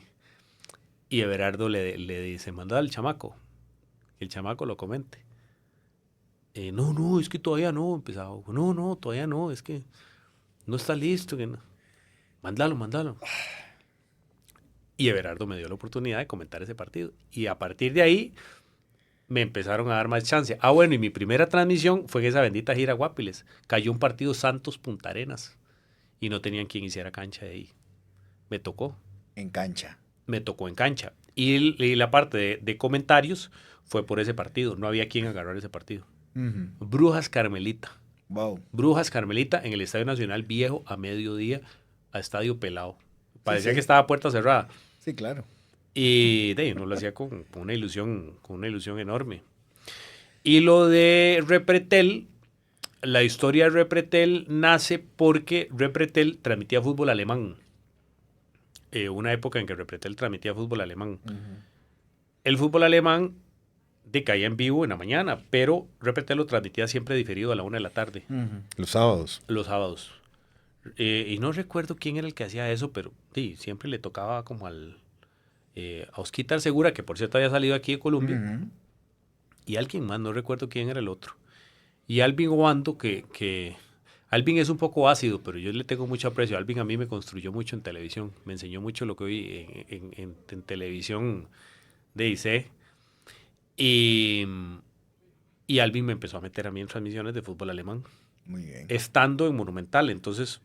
Y Everardo le dice, manda al chamaco. Que el chamaco lo comente. No, es que todavía no, empezaba Hugo. No, todavía no, es que no está listo. Que no. Mándalo. Y Everardo me dio la oportunidad de comentar ese partido. Y a partir de ahí me empezaron a dar más chance. Bueno, y mi primera transmisión fue en esa bendita gira Guapiles. Cayó un partido Santos-Punta Arenas. Y no tenían quien hiciera cancha de ahí. Me tocó. En cancha. Me tocó en cancha. Y la parte de comentarios fue por ese partido. No había quien agarrar ese partido. Ujú. Brujas Carmelita. Wow. Brujas Carmelita en el Estadio Nacional Viejo a mediodía a estadio pelado. Parecía Sí. que estaba a puerta cerrada. Sí, claro. Y uno lo hacía con una ilusión enorme. Y lo de Repretel, la historia de Repretel nace porque Repretel transmitía fútbol alemán. Una época en que Repretel transmitía fútbol alemán. Uh-huh. El fútbol alemán caía en vivo en la mañana, pero Repretel lo transmitía siempre diferido a la 1 de la tarde. Uh-huh. Los sábados. Los sábados. Y no recuerdo quién era el que hacía eso, pero sí, siempre le tocaba como a Osquitar Segura, que por cierto había salido aquí de Colombia, Uh-huh. y alguien más, no recuerdo quién era el otro. Y Alvin Obando, que Alvin es un poco ácido, pero yo le tengo mucho aprecio. Alvin a mí me construyó mucho en televisión, me enseñó mucho lo que hoy en televisión hice. Y Alvin me empezó a meter a mí en transmisiones de fútbol alemán. Muy bien. Estando en Monumental. Entonces,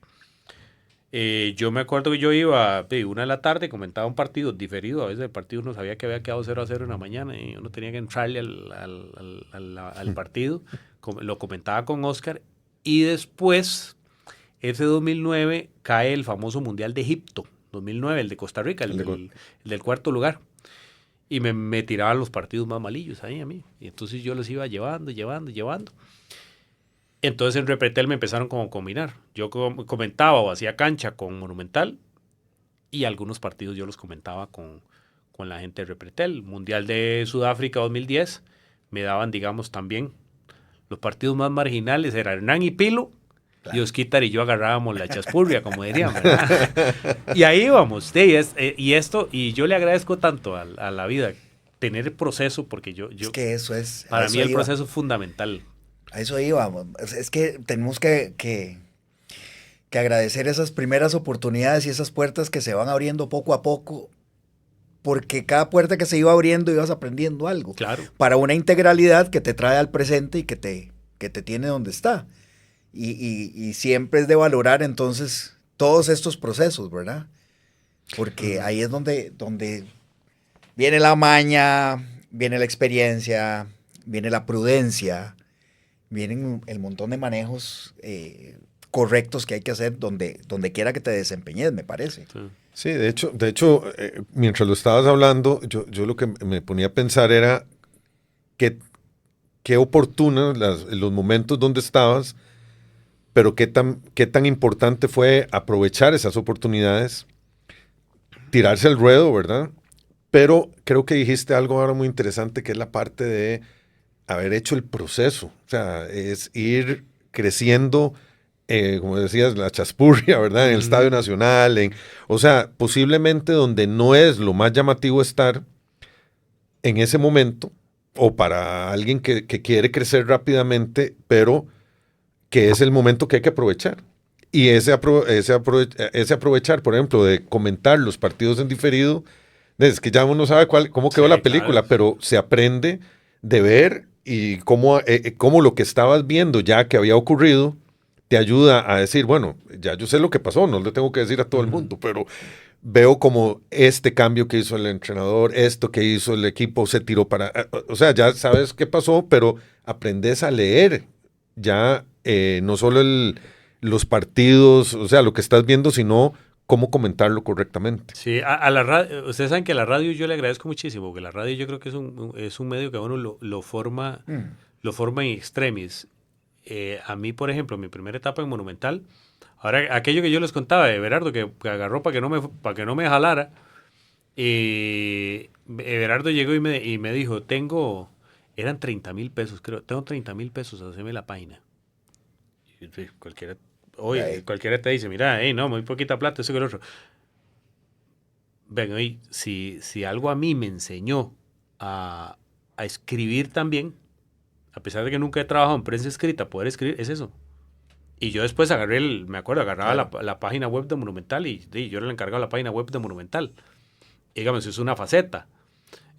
yo me acuerdo que yo iba a 1 de la tarde, comentaba un partido diferido. A veces el partido uno sabía que había quedado 0-0 en la mañana y uno tenía que entrarle al partido. Lo comentaba con Oscar. Y después, ese 2009, cae el famoso Mundial de Egipto. 2009, el de Costa Rica, el del cuarto lugar. Y me tiraban los partidos más malillos ahí a mí. Y entonces yo los iba llevando. Entonces en Repretel me empezaron como a combinar. Yo comentaba o hacía cancha con Monumental y algunos partidos yo los comentaba con la gente de Repretel. Mundial de Sudáfrica 2010 me daban, digamos, también los partidos más marginales. Era Hernán y Pilo, claro. Y Osquitar y yo agarrábamos la chaspurria, como dirían, ¿verdad? Y ahí íbamos. Y yo le agradezco tanto a la vida tener el proceso, porque yo es que eso es. Para mí el proceso es fundamental. A eso íbamos. Es que tenemos que agradecer esas primeras oportunidades y esas puertas que se van abriendo poco a poco, porque cada puerta que se iba abriendo ibas aprendiendo algo. Claro. Para una integralidad que te trae al presente y que te tiene donde está. Y siempre es de valorar entonces todos estos procesos, ¿verdad? Porque ahí es donde viene la maña, viene la experiencia, viene la prudencia, vienen el montón de manejos correctos que hay que hacer donde quiera que te desempeñes, me parece. Sí, de hecho, mientras lo estabas hablando, yo lo que me ponía a pensar era qué oportunos los momentos donde estabas, pero qué tan importante fue aprovechar esas oportunidades, tirarse al ruedo, ¿verdad? Pero creo que dijiste algo ahora muy interesante, que es la parte de haber hecho el proceso. O sea, es ir creciendo, como decías, la chaspurria, ¿verdad? En el Estadio Nacional. O sea, posiblemente donde no es lo más llamativo estar en ese momento, o para alguien que quiere crecer rápidamente, pero que es el momento que hay que aprovechar. Y ese aprovechar, por ejemplo, de comentar los partidos en diferido, es que ya uno sabe cómo quedó la película, claro. Pero se aprende de ver y cómo lo que estabas viendo ya que había ocurrido, te ayuda a decir, bueno, ya yo sé lo que pasó, no le tengo que decir a todo el mundo, pero veo como este cambio que hizo el entrenador, esto que hizo el equipo, se tiró para... O sea, ya sabes qué pasó, pero aprendes a leer ya no solo los partidos, o sea, lo que estás viendo, sino cómo comentarlo correctamente. Sí, a la radio, ustedes saben que la radio yo le agradezco muchísimo, porque la radio yo creo que es un medio que a uno lo forma en extremis. A mí, por ejemplo, mi primera etapa en Monumental, ahora aquello que yo les contaba de Everardo, que agarró para que no me jalara, Everardo llegó y me dijo, eran 30,000 pesos, creo, tengo 30,000 pesos, haceme la página. Y, sí, cualquiera te dice, mira, no, muy poquita plata, eso que lo otro. Ven, oye, si algo a mí me enseñó a escribir también, a pesar de que nunca he trabajado en prensa escrita, poder escribir, es eso. Y yo después agarraba la página web de Monumental y yo era el encargado de la página web de Monumental. Dígame, eso es una faceta.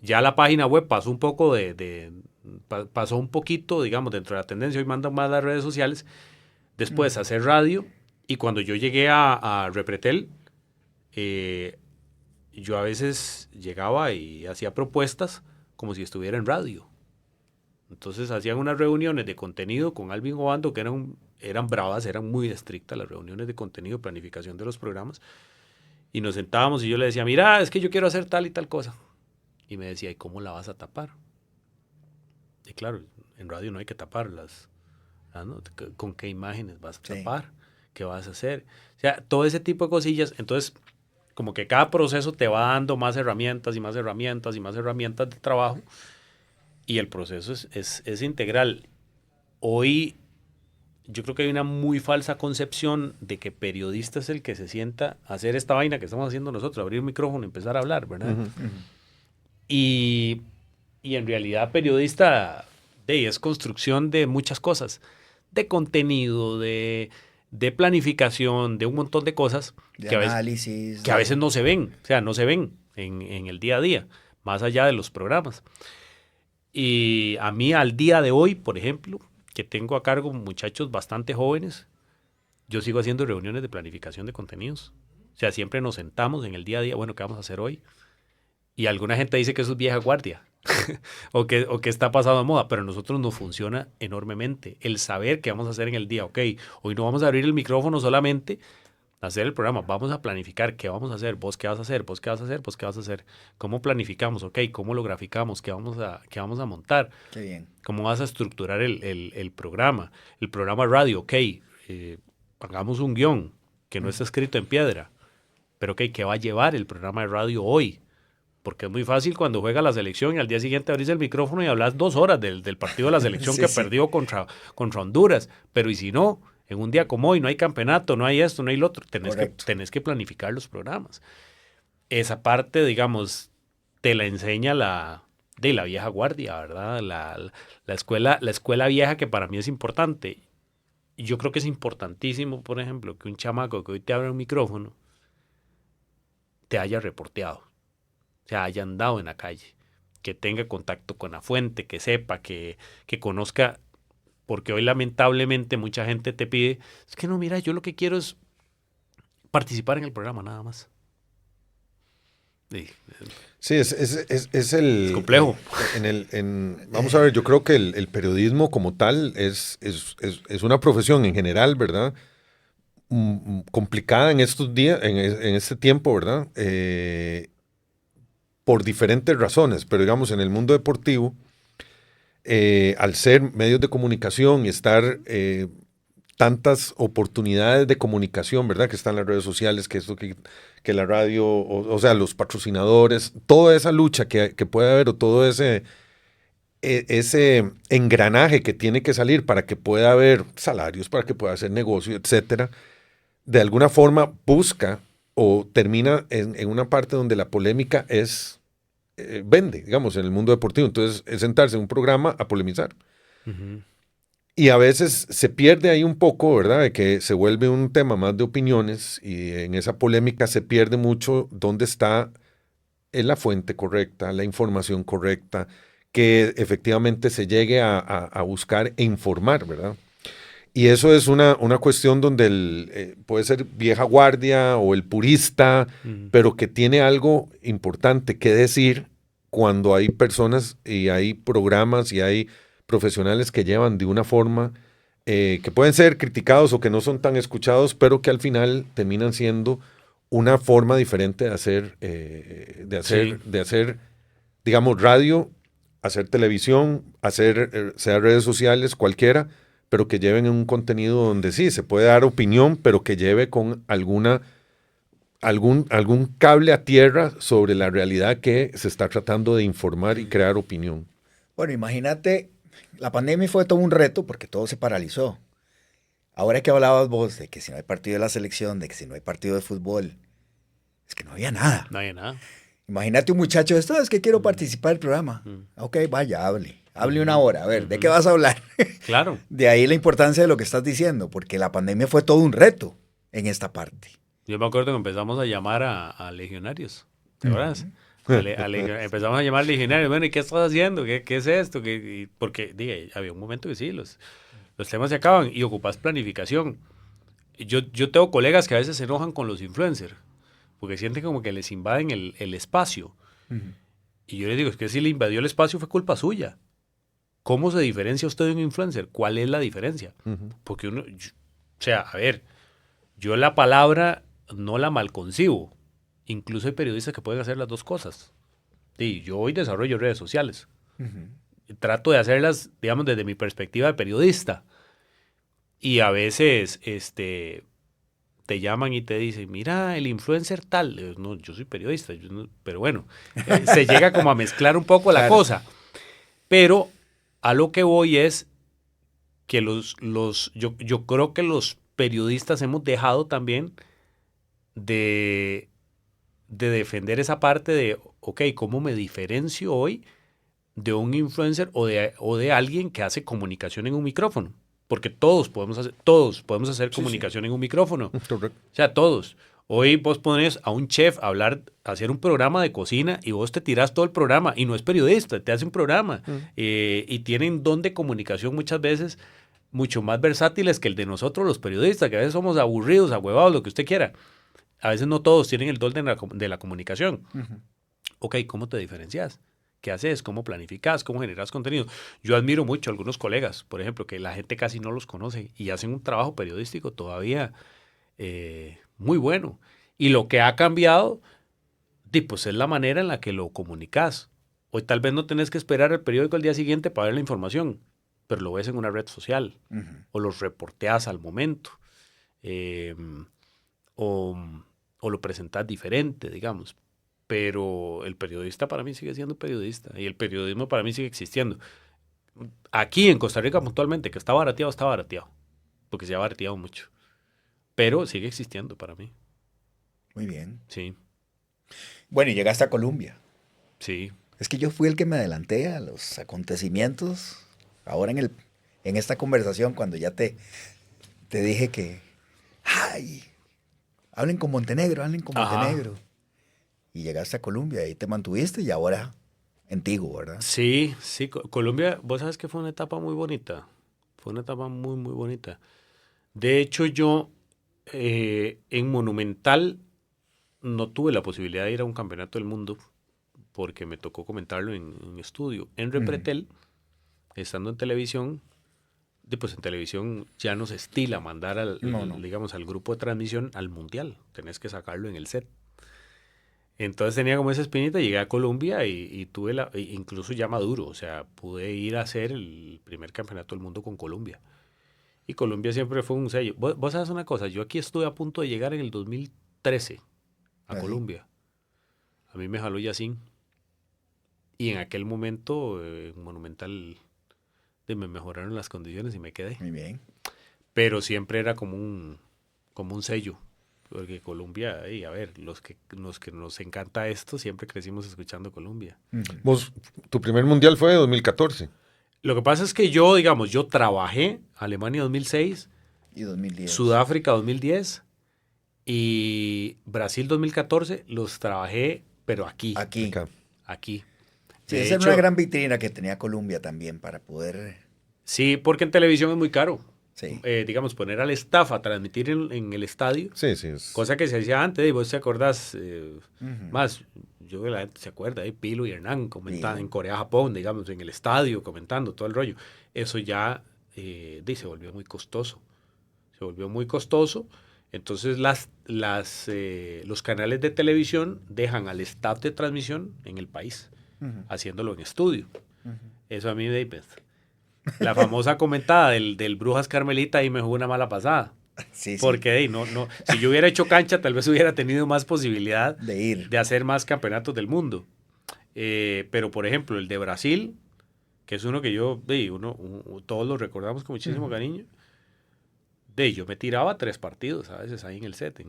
Ya la página web pasó un poco pasó un poquito, digamos, dentro de la tendencia, hoy mandan más las redes sociales, después hacer radio, y cuando yo llegué a Repretel, yo a veces llegaba y hacía propuestas como si estuviera en radio. Entonces hacían unas reuniones de contenido con Alvin Obando que eran bravas, eran muy estrictas las reuniones de contenido, planificación de los programas, y nos sentábamos y yo le decía, mira, es que yo quiero hacer tal y tal cosa. Y me decía, ¿y cómo la vas a tapar? Y claro, en radio no hay que taparlas. ¿No? ¿Con qué imágenes vas a tapar? ¿Qué vas a hacer? O sea, todo ese tipo de cosillas. Entonces, como que cada proceso te va dando más herramientas y más herramientas y más herramientas de trabajo. Y el proceso es integral. Hoy yo creo que hay una muy falsa concepción de que periodista es el que se sienta a hacer esta vaina que estamos haciendo nosotros, abrir un micrófono y empezar a hablar, ¿verdad? Y en realidad periodista es construcción de muchas cosas, de contenido, de planificación, de un montón de cosas de análisis, que a veces no se ven, o sea, no se ven en el día a día, más allá de los programas. Y a mí al día de hoy, por ejemplo, que tengo a cargo muchachos bastante jóvenes, yo sigo haciendo reuniones de planificación de contenidos. O sea, siempre nos sentamos en el día a día, bueno, ¿qué vamos a hacer hoy? Y alguna gente dice que eso es vieja guardia o que está pasado de moda, pero a nosotros nos funciona enormemente el saber qué vamos a hacer en el día. Ok, hoy no vamos a abrir el micrófono solamente a hacer el programa, vamos a planificar qué vamos a hacer, vos qué vas a hacer, vos qué vas a hacer, vos qué vas a hacer, cómo planificamos, ok, cómo lo graficamos, qué vamos a montar, qué bien, cómo vas a estructurar el programa radio, ok, hagamos un guión que no está escrito en piedra, pero ok, ¿qué va a llevar el programa de radio hoy? Porque es muy fácil cuando juega la selección y al día siguiente abrís el micrófono y hablas 2 horas del partido de la selección que perdió contra Honduras. Pero y si no, en un día como hoy no hay campeonato, no hay esto, no hay lo otro, tenés que planificar los programas. Esa parte, digamos, te la enseña la vieja guardia, ¿verdad? La escuela vieja, que para mí es importante. Y yo creo que es importantísimo, por ejemplo, que un chamaco que hoy te abre un micrófono te haya reporteado. O sea, haya andado en la calle, que tenga contacto con la fuente, que sepa, que conozca, porque hoy lamentablemente mucha gente te pide, es que no, mira, yo lo que quiero es participar en el programa, nada más. Sí, es el... Es complejo. Vamos a ver, yo creo que el periodismo como tal es una profesión en general, ¿verdad? Complicada en estos días, en este tiempo, ¿verdad? Por diferentes razones, pero digamos en el mundo deportivo, al ser medios de comunicación y estar tantas oportunidades de comunicación, ¿verdad? Que están las redes sociales, que la radio, o sea, los patrocinadores, toda esa lucha que puede haber, o todo ese engranaje que tiene que salir para que pueda haber salarios, para que pueda hacer negocio, etcétera, de alguna forma busca o termina en una parte donde la polémica vende, digamos, en el mundo deportivo. Entonces, es sentarse en un programa a polemizar. Uh-huh. Y a veces se pierde ahí un poco, ¿verdad? De que se vuelve un tema más de opiniones y en esa polémica se pierde mucho dónde está la fuente correcta, la información correcta, que efectivamente se llegue a buscar e informar, ¿verdad? Y eso es una cuestión donde puede ser vieja guardia o el purista, pero que tiene algo importante que decir cuando hay personas y hay programas y hay profesionales que llevan de una forma que pueden ser criticados o que no son tan escuchados, pero que al final terminan siendo una forma diferente de hacer, digamos, radio, hacer televisión, hacer sea redes sociales, cualquiera, pero que lleven un contenido donde sí, se puede dar opinión, pero que lleve con algún cable a tierra sobre la realidad que se está tratando de informar y crear opinión. Bueno, imagínate, la pandemia fue todo un reto porque todo se paralizó. Ahora que hablabas vos de que si no hay partido de la selección, de que si no hay partido de fútbol, es que no había nada. No hay nada. Imagínate un muchacho, esto es que quiero participar del programa. Ok, vaya, hable una hora. A ver, ¿de qué vas a hablar? Claro. De ahí la importancia de lo que estás diciendo, porque la pandemia fue todo un reto en esta parte. Yo me acuerdo que empezamos a llamar a legionarios, ¿te acuerdas? Empezamos a llamar a legionarios, bueno, ¿y qué estás haciendo? ¿Qué es esto? Porque dije, había un momento que sí, los temas se acaban y ocupas planificación. Yo tengo colegas que a veces se enojan con los influencers, porque sienten como que les invaden el espacio. Y yo les digo, es que si le invadió el espacio fue culpa suya. ¿Cómo se diferencia usted de un influencer? ¿Cuál es la diferencia? Porque o sea, a ver, yo la palabra no la malconcibo. Incluso hay periodistas que pueden hacer las dos cosas. Y yo hoy desarrollo redes sociales. Trato de hacerlas, digamos, desde mi perspectiva de periodista. Y a veces te llaman y te dicen, mira, el influencer tal. No, yo soy periodista, pero bueno, se llega como a mezclar un poco la cosa. Pero a lo que voy es que yo creo que los periodistas hemos dejado también de defender esa parte de, ok, ¿cómo me diferencio hoy de un influencer o de alguien que hace comunicación en un micrófono? Porque todos podemos hacer comunicación en un micrófono. Correcto. O sea, todos. Hoy vos pones a un chef a hacer un programa de cocina y vos te tirás todo el programa y no es periodista, te hace un programa. Y tienen don de comunicación muchas veces mucho más versátiles que el de nosotros los periodistas, que a veces somos aburridos, ahuevados, lo que usted quiera. A veces no todos tienen el don de la comunicación. Ok, ¿cómo te diferencias? ¿Qué haces? ¿Cómo planificas? ¿Cómo generas contenido? Yo admiro mucho a algunos colegas, por ejemplo, que la gente casi no los conoce y hacen un trabajo periodístico todavía muy bueno. Y lo que ha cambiado, pues es la manera en la que lo comunicas. Hoy tal vez no tenés que esperar el periódico al día siguiente para ver la información, pero lo ves en una red social o los reporteas al momento. O lo presentas diferente, digamos. Pero el periodista para mí sigue siendo periodista y el periodismo para mí sigue existiendo. Aquí en Costa Rica puntualmente, que está barateado, porque se ha barateado mucho. Pero sigue existiendo para mí. Muy bien. Sí. Bueno, y llegaste a Colombia. Sí. Es que yo fui el que me adelanté a los acontecimientos. Ahora en esta conversación, cuando ya te dije que, ay, hablen con Montenegro. Y llegaste a Colombia, ahí te mantuviste y ahora en Tigo, ¿verdad? Sí. Colombia, vos sabes que fue una etapa muy bonita. Fue una etapa muy, muy bonita. De hecho, yo en Monumental no tuve la posibilidad de ir a un campeonato del mundo porque me tocó comentarlo en estudio. En Repretel, estando en televisión, pues en televisión ya no se estila mandar digamos, al grupo de transmisión al mundial. Tenés que sacarlo en el set. Entonces tenía como esa espinita, llegué a Colombia y tuve incluso ya maduro, o sea, pude ir a hacer el primer campeonato del mundo con Colombia. Y Colombia siempre fue un sello. Vos sabes una cosa, yo aquí estuve a punto de llegar en el 2013 a Colombia. A mí me jaló Yacine. Y en aquel momento, en Monumental, me mejoraron las condiciones y me quedé. Muy bien. Pero siempre era como un sello. Porque Colombia, a ver, los que nos encanta esto, siempre crecimos escuchando Colombia. Vos, tu primer mundial fue en 2014. Lo que pasa es que yo trabajé Alemania 2006, y 2010. Sudáfrica 2010 y Brasil 2014, los trabajé, pero aquí. Aquí. Sí, esa era una gran vitrina que tenía Colombia también para poder... Sí, porque en televisión es muy caro. Sí. digamos, poner al staff a transmitir en el estadio, Sí, sí. cosa que se hacía antes, y vos te acordás Ujú. más, yo creo que la gente se acuerda, Pilo y Hernán comentando Pilo. en Corea-Japón, digamos, en el estadio, comentando todo el rollo. Eso ya se volvió muy costoso. Se volvió muy costoso. Entonces los canales de televisión dejan al staff de transmisión en el país, haciéndolo en estudio. Eso a mí, David, la famosa comentada del Brujas Carmelita, ahí me jugó una mala pasada. Sí, sí. Porque si yo hubiera hecho cancha, tal vez hubiera tenido más posibilidad De ir. de hacer más campeonatos del mundo. Pero, por ejemplo, el de Brasil, que es uno que todos lo recordamos con muchísimo cariño, yo me tiraba 3 partidos a veces ahí en el set,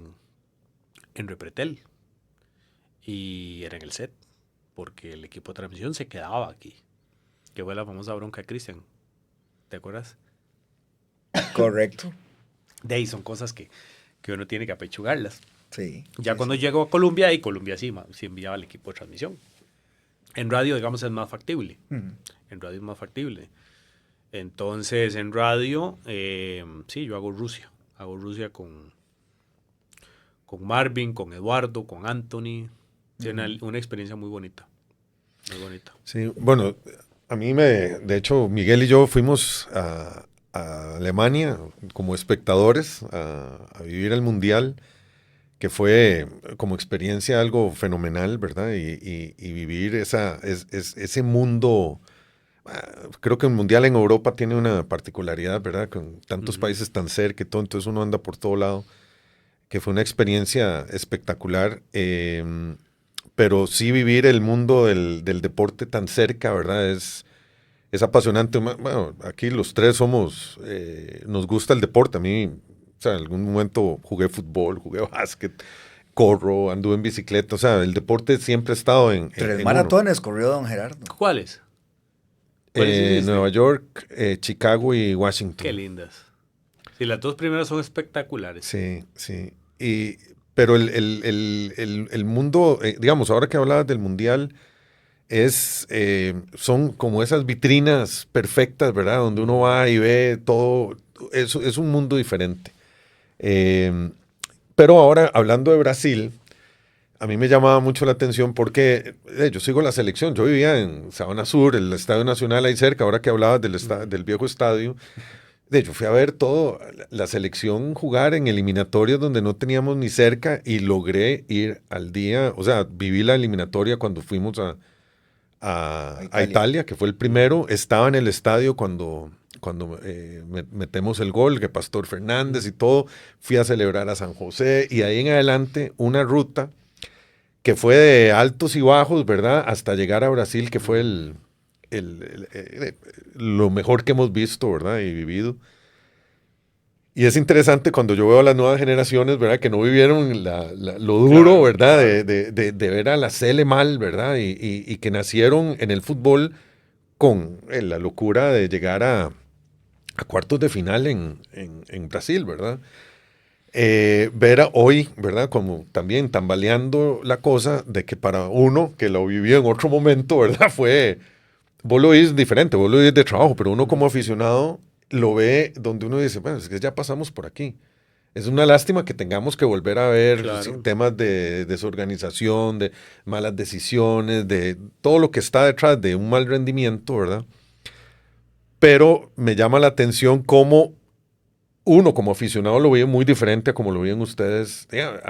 en Repretel. Y era en el set, porque el equipo de transmisión se quedaba aquí. Que fue la famosa bronca de Cristian. ¿Te acuerdas? Correcto. De ahí son cosas que uno tiene que apechugarlas. Sí. Ya Sí, cuando sí. llegó a Colombia, y Colombia sí enviaba al equipo de transmisión. En radio, digamos, es más factible. En radio es más factible. Entonces, en radio, sí, yo hago Rusia. Hago Rusia con Marvin, con Eduardo, con Anthony. Sí, una experiencia muy bonita. Muy bonita. Sí, bueno, de hecho, Miguel y yo fuimos a Alemania como espectadores a vivir el Mundial, que fue como experiencia algo fenomenal, ¿verdad? Y vivir ese mundo. Creo que el Mundial en Europa tiene una particularidad, ¿verdad? Con tantos países tan cerca y todo, entonces uno anda por todo lado, que fue una experiencia espectacular. Pero sí vivir el mundo del deporte tan cerca, ¿verdad? Es apasionante. Bueno, aquí los tres nos gusta el deporte. A mí, o sea, en algún momento jugué fútbol, jugué básquet, corro, anduve en bicicleta. O sea, el deporte siempre ha estado en 3 uno. maratones corrió don Gerardo. ¿Cuáles? ¿Cuáles hiciste? Nueva York, Chicago y Washington. Qué lindas. Sí, las 2 primeras son espectaculares. Sí, sí. Pero el mundo, digamos, ahora que hablabas del Mundial, son como esas vitrinas perfectas, ¿verdad? Donde uno va y ve todo. Es un mundo diferente. Pero ahora, hablando de Brasil, a mí me llamaba mucho la atención porque yo sigo la selección. Yo vivía en Sabana Sur, el Estadio Nacional ahí cerca, ahora que hablabas del viejo estadio. De hecho, fui a ver todo, la selección jugar en eliminatorias donde no teníamos ni cerca y logré ir al día, o sea, viví la eliminatoria cuando fuimos a Italia, que fue el primero. Estaba en el estadio cuando metemos el gol, que Pastor Fernández y todo. Fui a celebrar a San José y ahí en adelante una ruta que fue de altos y bajos, ¿verdad? Hasta llegar a Brasil, que fue lo mejor que hemos visto, ¿verdad? Y vivido. Y es interesante cuando yo veo a las nuevas generaciones, ¿verdad? Que no vivieron lo duro, Claro, ¿verdad? claro. De ver a la Sele mal, ¿verdad? Y que nacieron en el fútbol con la locura de llegar a cuartos de final en Brasil, ¿verdad? Ver hoy, ¿verdad? Como también tambaleando la cosa de que para uno que lo vivió en otro momento, ¿verdad? Vos lo ves diferente, vos lo ves de trabajo, pero uno como aficionado lo ve donde uno dice, bueno, es que ya pasamos por aquí. Es una lástima que tengamos que volver a ver Claro. temas de desorganización, de malas decisiones, de todo lo que está detrás de un mal rendimiento, ¿verdad? Pero me llama la atención cómo uno como aficionado lo ve muy diferente a como lo ven ustedes,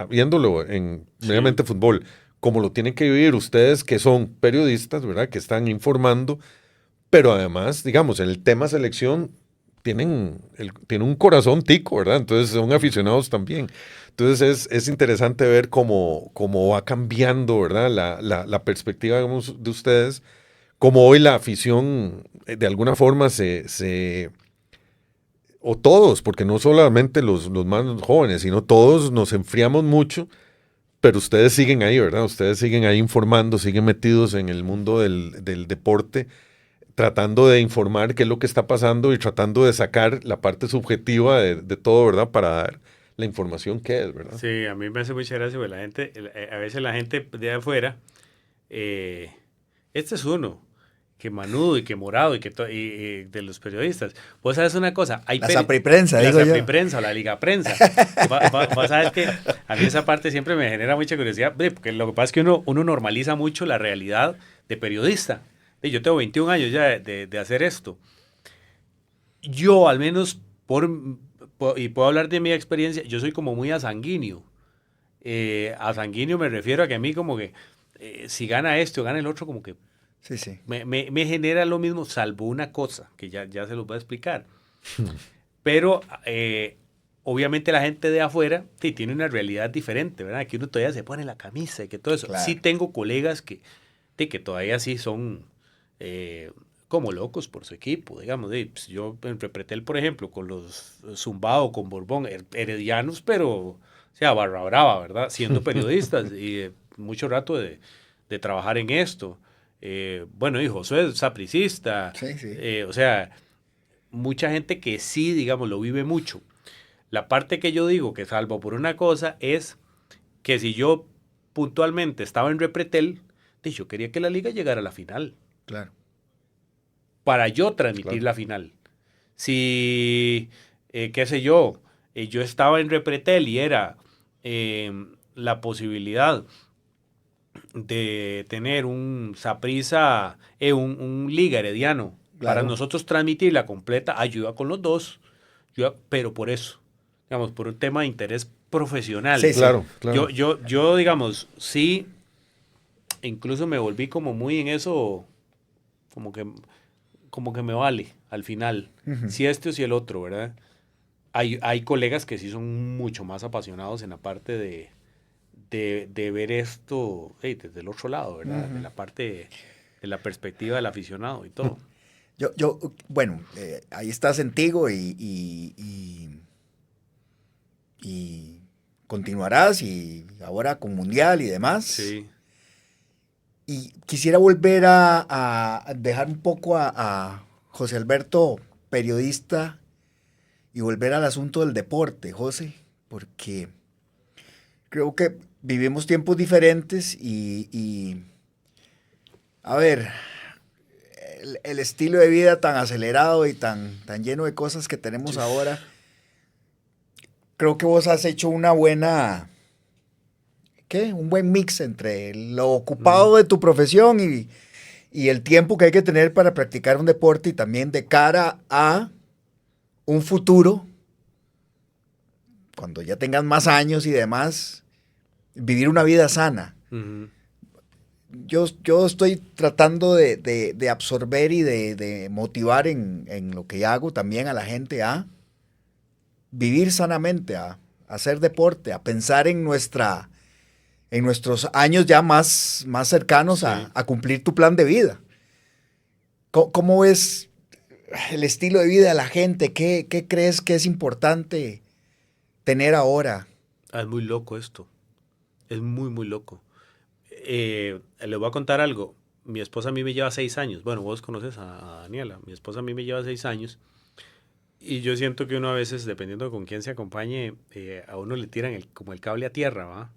viéndolo en meramente fútbol, como lo tienen que vivir ustedes que son periodistas, ¿verdad? Que están informando, pero además, digamos, en el tema selección tienen un corazón tico, ¿verdad? Entonces son aficionados también. Entonces es interesante ver cómo va cambiando, ¿verdad? La perspectiva, digamos, de ustedes, cómo hoy la afición de alguna forma o todos, porque no solamente los más jóvenes, sino todos nos enfriamos mucho, pero ustedes siguen ahí, ¿verdad? Ustedes siguen ahí informando, siguen metidos en el mundo del deporte, tratando de informar qué es lo que está pasando y tratando de sacar la parte subjetiva de todo, ¿verdad? Para dar la información que es, ¿verdad? Sí, a mí me hace mucha gracia, porque a veces la gente de afuera, este es uno que Manudo y que Morado y y de los periodisas. Vos sabes una cosa, hay La Sapriprensa, digo la yo. Sapriprensa o la Liga Prensa. Vos sabes que a mí esa parte siempre me genera mucha curiosidad, porque lo que pasa es que uno normaliza mucho la realidad de periodista. Yo tengo 21 años ya de hacer esto. Yo, al menos, y puedo hablar de mi experiencia, yo soy como muy asanguíneo. A sanguíneo me refiero a que a mí como que si gana este o gana el otro, como que Sí, sí. me genera lo mismo, salvo una cosa, que ya se los voy a explicar. Pero obviamente la gente de afuera sí, tiene una realidad diferente, ¿verdad? Que uno todavía se pone la camisa y que todo eso. Claro. Sí tengo colegas que todavía sí son como locos por su equipo, digamos. Pues yo en Repretel, por ejemplo, con los Zumbado, con Borbón, heredianos, pero, o sea, barra brava, ¿verdad? Siendo periodistas y mucho rato de trabajar en esto. Bueno, y Josué es sapricista. Sí, sí. O sea, mucha gente que sí, digamos, lo vive mucho. La parte que yo digo que salvo por una cosa es que si yo puntualmente estaba en Repretel, yo quería que la liga llegara a la final. Claro. Para yo transmitir la final. Si, qué sé yo, yo estaba en Repretel y era la posibilidad de tener un Saprissa, un Liga Herediano, Claro. para nosotros transmitir la completa, ayuda con los dos, pero por eso, digamos, por un tema de interés profesional. Sí, sí. Claro, claro. Yo, digamos, sí, incluso me volví como muy en eso, como que me vale al final, si este o si el otro, ¿verdad? Hay colegas que sí son mucho más apasionados en la parte de ver esto desde el otro lado, ¿verdad? De la parte de la perspectiva del aficionado y todo. Bueno, ahí estás en Tigo y continuarás y ahora con Mundial y demás. Sí. Y quisiera volver a dejar un poco a José Alberto, periodista, y volver al asunto del deporte, José, porque creo que vivimos tiempos diferentes y a ver, el estilo de vida tan acelerado y tan lleno de cosas que tenemos ahora, creo que vos has hecho una buena... ¿Qué? Un buen mix entre lo ocupado de tu profesión y el tiempo que hay que tener para practicar un deporte y también de cara a un futuro, cuando ya tengas más años y demás, vivir una vida sana. Uh-huh. Yo estoy tratando de absorber y de motivar en lo que hago también a la gente a vivir sanamente, a hacer deporte, a pensar en nuestros años ya más cercanos a cumplir tu plan de vida. ¿Cómo es el estilo de vida de la gente? ¿Qué crees que es importante tener ahora? Es muy loco esto. Es muy, muy loco. Les voy a contar algo. Mi esposa a mí me lleva 6 años. Bueno, vos conoces a Daniela. Mi esposa a mí me lleva 6 años. Y yo siento que uno a veces, dependiendo de con quién se acompañe, a uno le tiran como el cable a tierra, ¿va?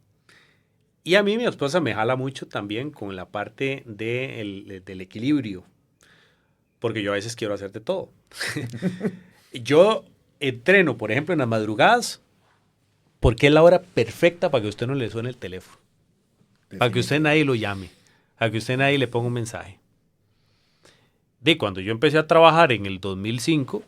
Y a mí mi esposa me jala mucho también con la parte del equilibrio, porque yo a veces quiero hacer de todo. Yo entreno, por ejemplo, en las madrugadas, porque es la hora perfecta para que a usted no le suene el teléfono, para que usted nadie lo llame, para que usted nadie le ponga un mensaje. Cuando yo empecé a trabajar en el 2005,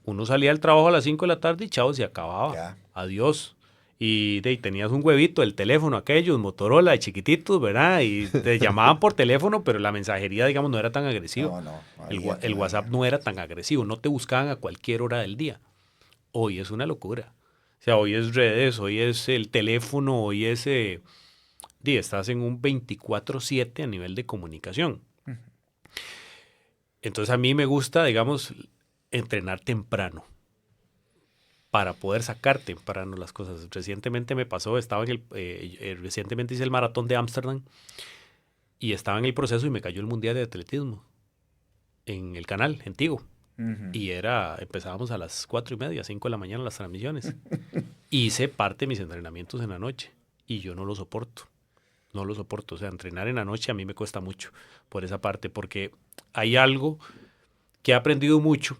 uno salía del trabajo a las 5 de la tarde y chao, se acababa. Ya. Adiós. Y tenías un huevito, el teléfono aquellos, Motorola, de chiquititos, ¿verdad? Y te llamaban por teléfono, pero la mensajería, digamos, no era tan agresiva. No El WhatsApp no era tan agresivo, no te buscaban a cualquier hora del día. Hoy es una locura. O sea, hoy es redes, hoy es el teléfono, hoy es... estás en un 24/7 a nivel de comunicación. Entonces a mí me gusta, digamos, entrenar temprano, para poder sacar temprano las cosas. Recientemente me pasó, recientemente hice el maratón de Ámsterdam y estaba en el proceso y me cayó el Mundial de Atletismo en el canal, en Tigo. Uh-huh. Y empezábamos a las 4:30, 5 de la mañana las transmisiones. Hice parte de mis entrenamientos en la noche y yo no lo soporto. No lo soporto. O sea, entrenar en la noche a mí me cuesta mucho por esa parte, porque hay algo que he aprendido mucho.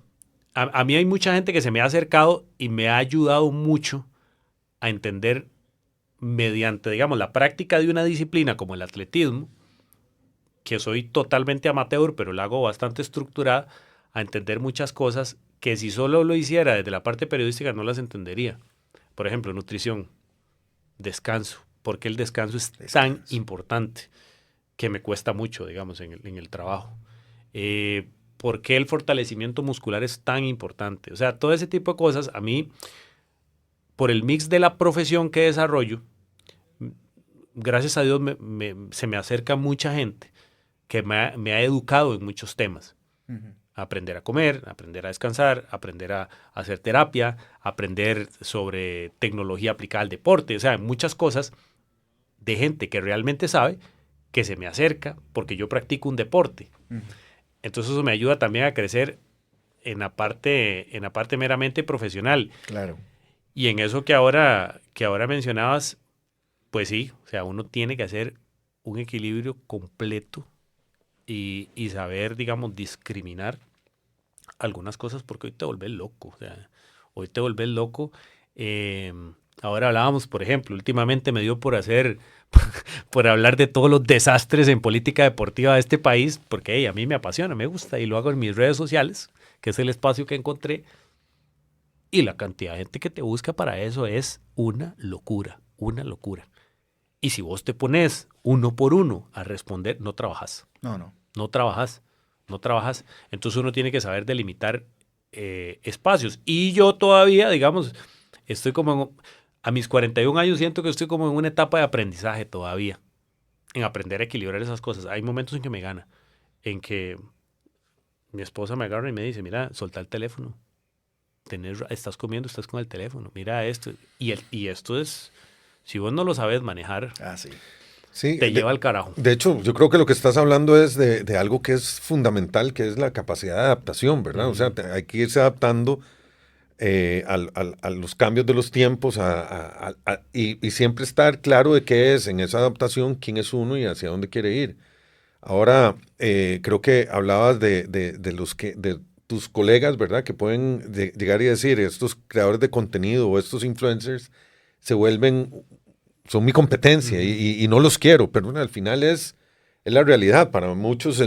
A mí hay mucha gente que se me ha acercado y me ha ayudado mucho a entender mediante, digamos, la práctica de una disciplina como el atletismo, que soy totalmente amateur, pero la hago bastante estructurada, a entender muchas cosas que si solo lo hiciera desde la parte periodística no las entendería. Por ejemplo, nutrición, descanso. ¿Por qué el descanso es tan importante? Que me cuesta mucho, digamos, en el trabajo. ¿Por qué el fortalecimiento muscular es tan importante? O sea, todo ese tipo de cosas, a mí, por el mix de la profesión que desarrollo, gracias a Dios se me acerca mucha gente que me ha educado en muchos temas. Aprender a comer, aprender a descansar, aprender a hacer terapia, aprender sobre tecnología aplicada al deporte, o sea, muchas cosas de gente que realmente sabe, que se me acerca porque yo practico un deporte. Entonces eso me ayuda también a crecer en la parte meramente profesional. Claro. Y en eso que ahora mencionabas, pues sí, o sea, uno tiene que hacer un equilibrio completo y saber, digamos, discriminar algunas cosas porque hoy te vuelves loco. O sea, hoy te vuelves loco. Ahora hablábamos, por ejemplo, últimamente me dio por hablar de todos los desastres en política deportiva de este país, porque hey, a mí me apasiona, me gusta y lo hago en mis redes sociales, que es el espacio que encontré. Y la cantidad de gente que te busca para eso es una locura, una locura. Y si vos te pones uno por uno a responder, no trabajas. No trabajas. Entonces uno tiene que saber delimitar espacios. Y yo todavía, digamos, estoy como a mis 41 años siento que estoy como en una etapa de aprendizaje todavía, en aprender a equilibrar esas cosas. Hay momentos en que me gana, en que mi esposa me agarra y me dice, mira, solta el teléfono. Estás comiendo, estás con el teléfono. Mira esto. Y esto es, si vos no lo sabes manejar, sí, te lleva al carajo. De hecho, yo creo que lo que estás hablando es de algo que es fundamental, que es la capacidad de adaptación, ¿verdad? O sea, hay que irse adaptando a los cambios de los tiempos y siempre estar claro de qué es en esa adaptación, quién es uno y hacia dónde quiere ir. Ahora, creo que hablabas de tus colegas, ¿verdad? Que pueden llegar y decir, estos creadores de contenido o estos influencers son mi competencia y no los quiero, pero bueno, al final es la realidad. Para muchos,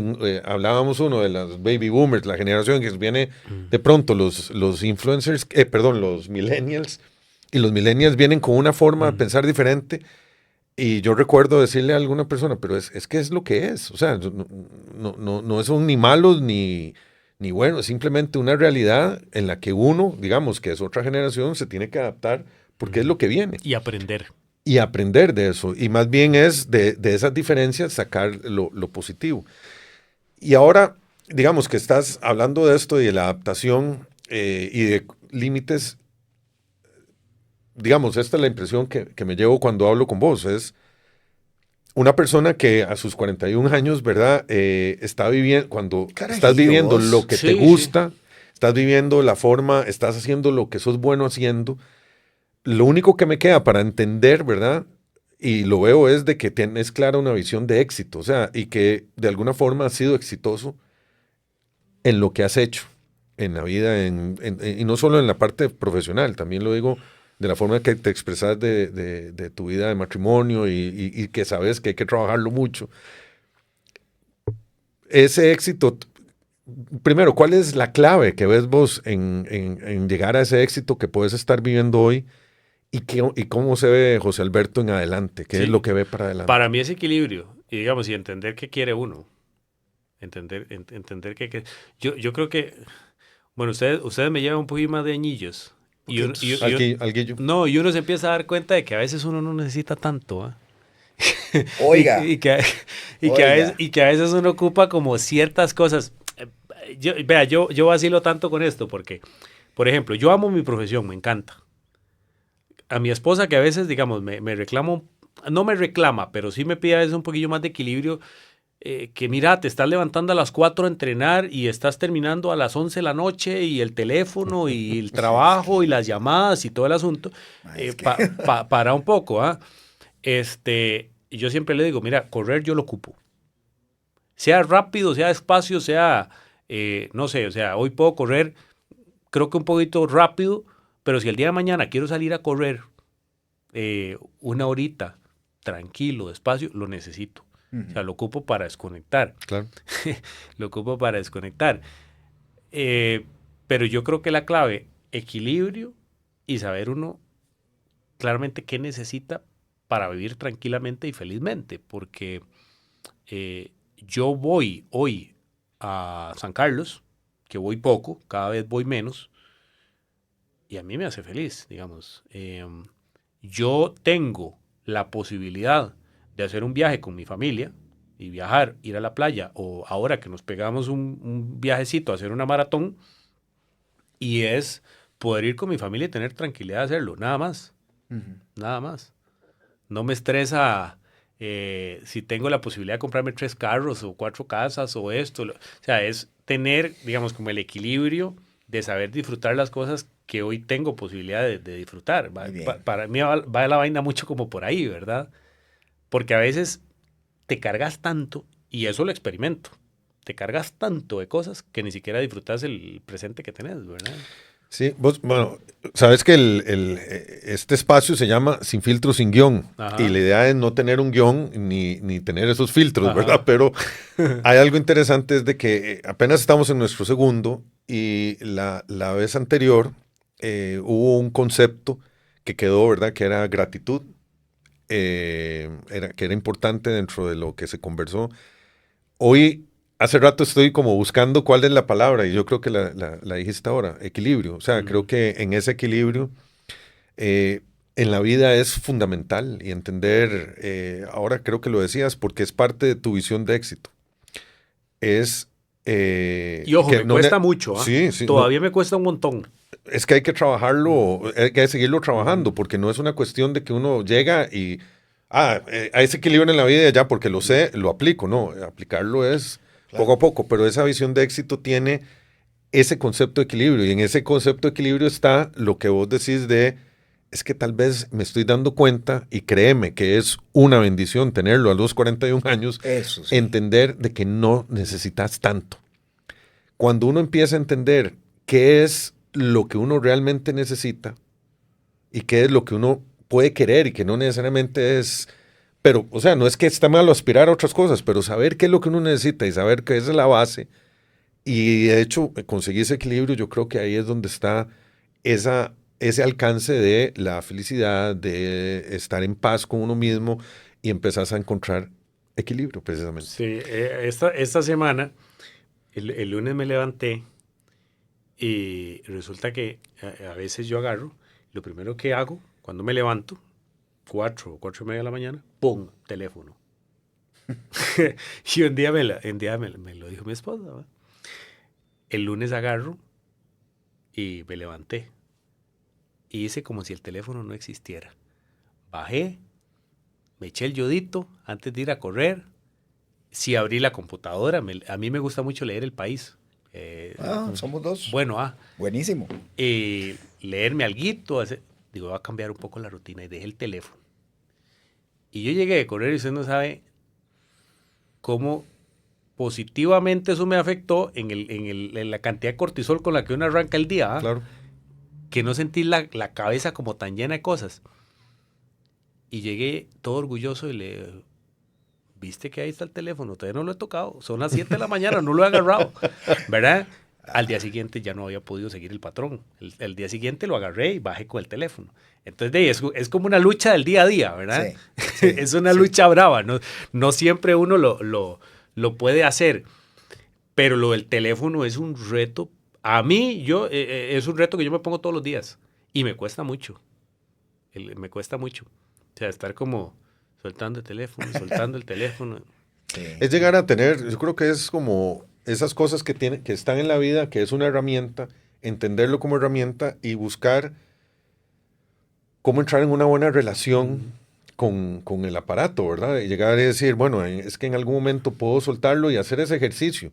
hablábamos uno de las baby boomers, la generación que viene de pronto, los influencers, los millennials, y los millennials vienen con una forma de pensar diferente. Y yo recuerdo decirle a alguna persona, pero es que es lo que es. O sea, no son ni malos ni buenos, es simplemente una realidad en la que uno, digamos que es otra generación, se tiene que adaptar porque es lo que viene. Y aprender. Y aprender de eso. Y más bien es de esas diferencias sacar lo positivo. Y ahora, digamos que estás hablando de esto y de la adaptación y de límites. Digamos, esta es la impresión que me llevo cuando hablo con vos. Es una persona que a sus 41 años, ¿verdad? Está viviendo, cuando estás viviendo lo que te gusta, estás viviendo la forma, estás haciendo lo que sos bueno haciendo. Lo único que me queda para entender, ¿verdad? Y lo veo es de que tienes clara una visión de éxito, o sea, y que de alguna forma has sido exitoso en lo que has hecho en la vida, y no solo en la parte profesional, también lo digo de la forma que te expresas de tu vida de matrimonio y que sabes que hay que trabajarlo mucho. Ese éxito, primero, ¿cuál es la clave que ves vos en llegar a ese éxito que puedes estar viviendo hoy? ¿Y cómo se ve José Alberto en adelante? ¿Qué es lo que ve para adelante? Para mí es equilibrio. Y digamos, y entender qué quiere uno. Entender qué. Yo creo que, bueno, ustedes me llevan un poquito más de añillos. Alguillo. No, y uno se empieza a dar cuenta de que a veces uno no necesita tanto. Oiga. y que a veces uno ocupa como ciertas cosas. Yo vacilo tanto con esto porque, por ejemplo, yo amo mi profesión, me encanta. A mi esposa que a veces, digamos, me reclama, no me reclama, pero sí me pide a veces un poquillo más de equilibrio, que mira, te estás levantando a las 4 a entrenar y estás terminando a las 11 de la noche y el teléfono y el trabajo y las llamadas y todo el asunto, para un poco, yo siempre le digo, mira, correr yo lo ocupo. Sea rápido, sea despacio, sea, no sé, o sea, hoy puedo correr, creo que un poquito rápido, pero si el día de mañana quiero salir a correr una horita, tranquilo, despacio, lo necesito. O sea, lo ocupo para desconectar. Claro. Lo ocupo para desconectar. Pero yo creo que la clave, equilibrio y saber uno claramente qué necesita para vivir tranquilamente y felizmente. Porque yo voy hoy a San Carlos, que voy poco, cada vez voy menos, y a mí me hace feliz, digamos. Yo tengo la posibilidad de hacer un viaje con mi familia y viajar, ir a la playa, o ahora que nos pegamos un viajecito a hacer una maratón, y es poder ir con mi familia y tener tranquilidad de hacerlo, nada más, nada más. No me estresa si tengo la posibilidad de comprarme 3 carros o 4 casas o esto. O sea, es tener, digamos, como el equilibrio de saber disfrutar las cosas que hoy tengo posibilidad de disfrutar. Para mí va la vaina mucho como por ahí, ¿verdad? Porque a veces te cargas tanto, y eso lo experimento, te cargas tanto de cosas que ni siquiera disfrutas el presente que tenés, ¿verdad? Sí, vos, bueno, sabes que este espacio se llama Sin Filtro, Sin Guión. Ajá. Y la idea es no tener un guión ni tener esos filtros, Ajá. ¿verdad? Pero hay algo interesante, es de que apenas estamos en nuestro segundo, y la vez anterior hubo un concepto que quedó, ¿verdad? Que era gratitud, que era importante dentro de lo que se conversó. Hoy, hace rato estoy como buscando cuál es la palabra, y yo creo que la dijiste ahora, equilibrio. O sea, creo que en ese equilibrio en la vida es fundamental, y entender, ahora creo que lo decías, porque es parte de tu visión de éxito. Es... y ojo, me cuesta mucho, ¿eh? Sí, Todavía me cuesta un montón. Es que hay que trabajarlo, hay que seguirlo trabajando, porque no es una cuestión de que uno llega y, a ese equilibrio en la vida ya porque lo sé, lo aplico. No, aplicarlo es poco a poco, pero esa visión de éxito tiene ese concepto de equilibrio, y en ese concepto de equilibrio está lo que vos decís de, es que tal vez me estoy dando cuenta, y créeme que es una bendición tenerlo a los 41 años, Eso sí. entender de que no necesitas tanto. Cuando uno empieza a entender qué es lo que uno realmente necesita y qué es lo que uno puede querer y que no necesariamente es, pero, o sea, no es que está malo aspirar a otras cosas, pero saber qué es lo que uno necesita y saber que esa es la base, y de hecho conseguir ese equilibrio, yo creo que ahí es donde está ese alcance de la felicidad, de estar en paz con uno mismo, y empezás a encontrar equilibrio precisamente. Sí, esta semana, el lunes me levanté, y resulta que a veces yo agarro, lo primero que hago cuando me levanto, 4 y media de la mañana, ¡pum!, teléfono. Y un día me lo dijo mi esposa, ¿verdad? El lunes agarro y me levanté y hice como si el teléfono no existiera. Bajé, me eché el yodito antes de ir a correr. Sí, abrí la computadora. A mí me gusta mucho leer El País. Somos dos. Bueno, Buenísimo. leerme alguito. Digo, voy a cambiar un poco la rutina, y dejé el teléfono. Y yo llegué de correr, y usted no sabe cómo positivamente eso me afectó en la cantidad de cortisol con la que uno arranca el día. Claro. Que no sentí la cabeza como tan llena de cosas. Y llegué todo orgulloso y le... ¿Viste que ahí está el teléfono? Todavía no lo he tocado. Son las 7 de la mañana, no lo he agarrado. ¿Verdad? Al día siguiente ya no había podido seguir el patrón. El día siguiente lo agarré y bajé con el teléfono. Entonces es como una lucha del día a día, ¿verdad? Sí, es una lucha brava. No siempre uno lo puede hacer. Pero lo del teléfono es un reto. A mí, es un reto que yo me pongo todos los días. Y me cuesta mucho. Me cuesta mucho. O sea, estar como soltando el teléfono. Sí. Es llegar a tener, yo creo que es como esas cosas que están en la vida, que es una herramienta, entenderlo como herramienta y buscar cómo entrar en una buena relación con el aparato, ¿verdad? Y llegar a decir, bueno, es que en algún momento puedo soltarlo y hacer ese ejercicio.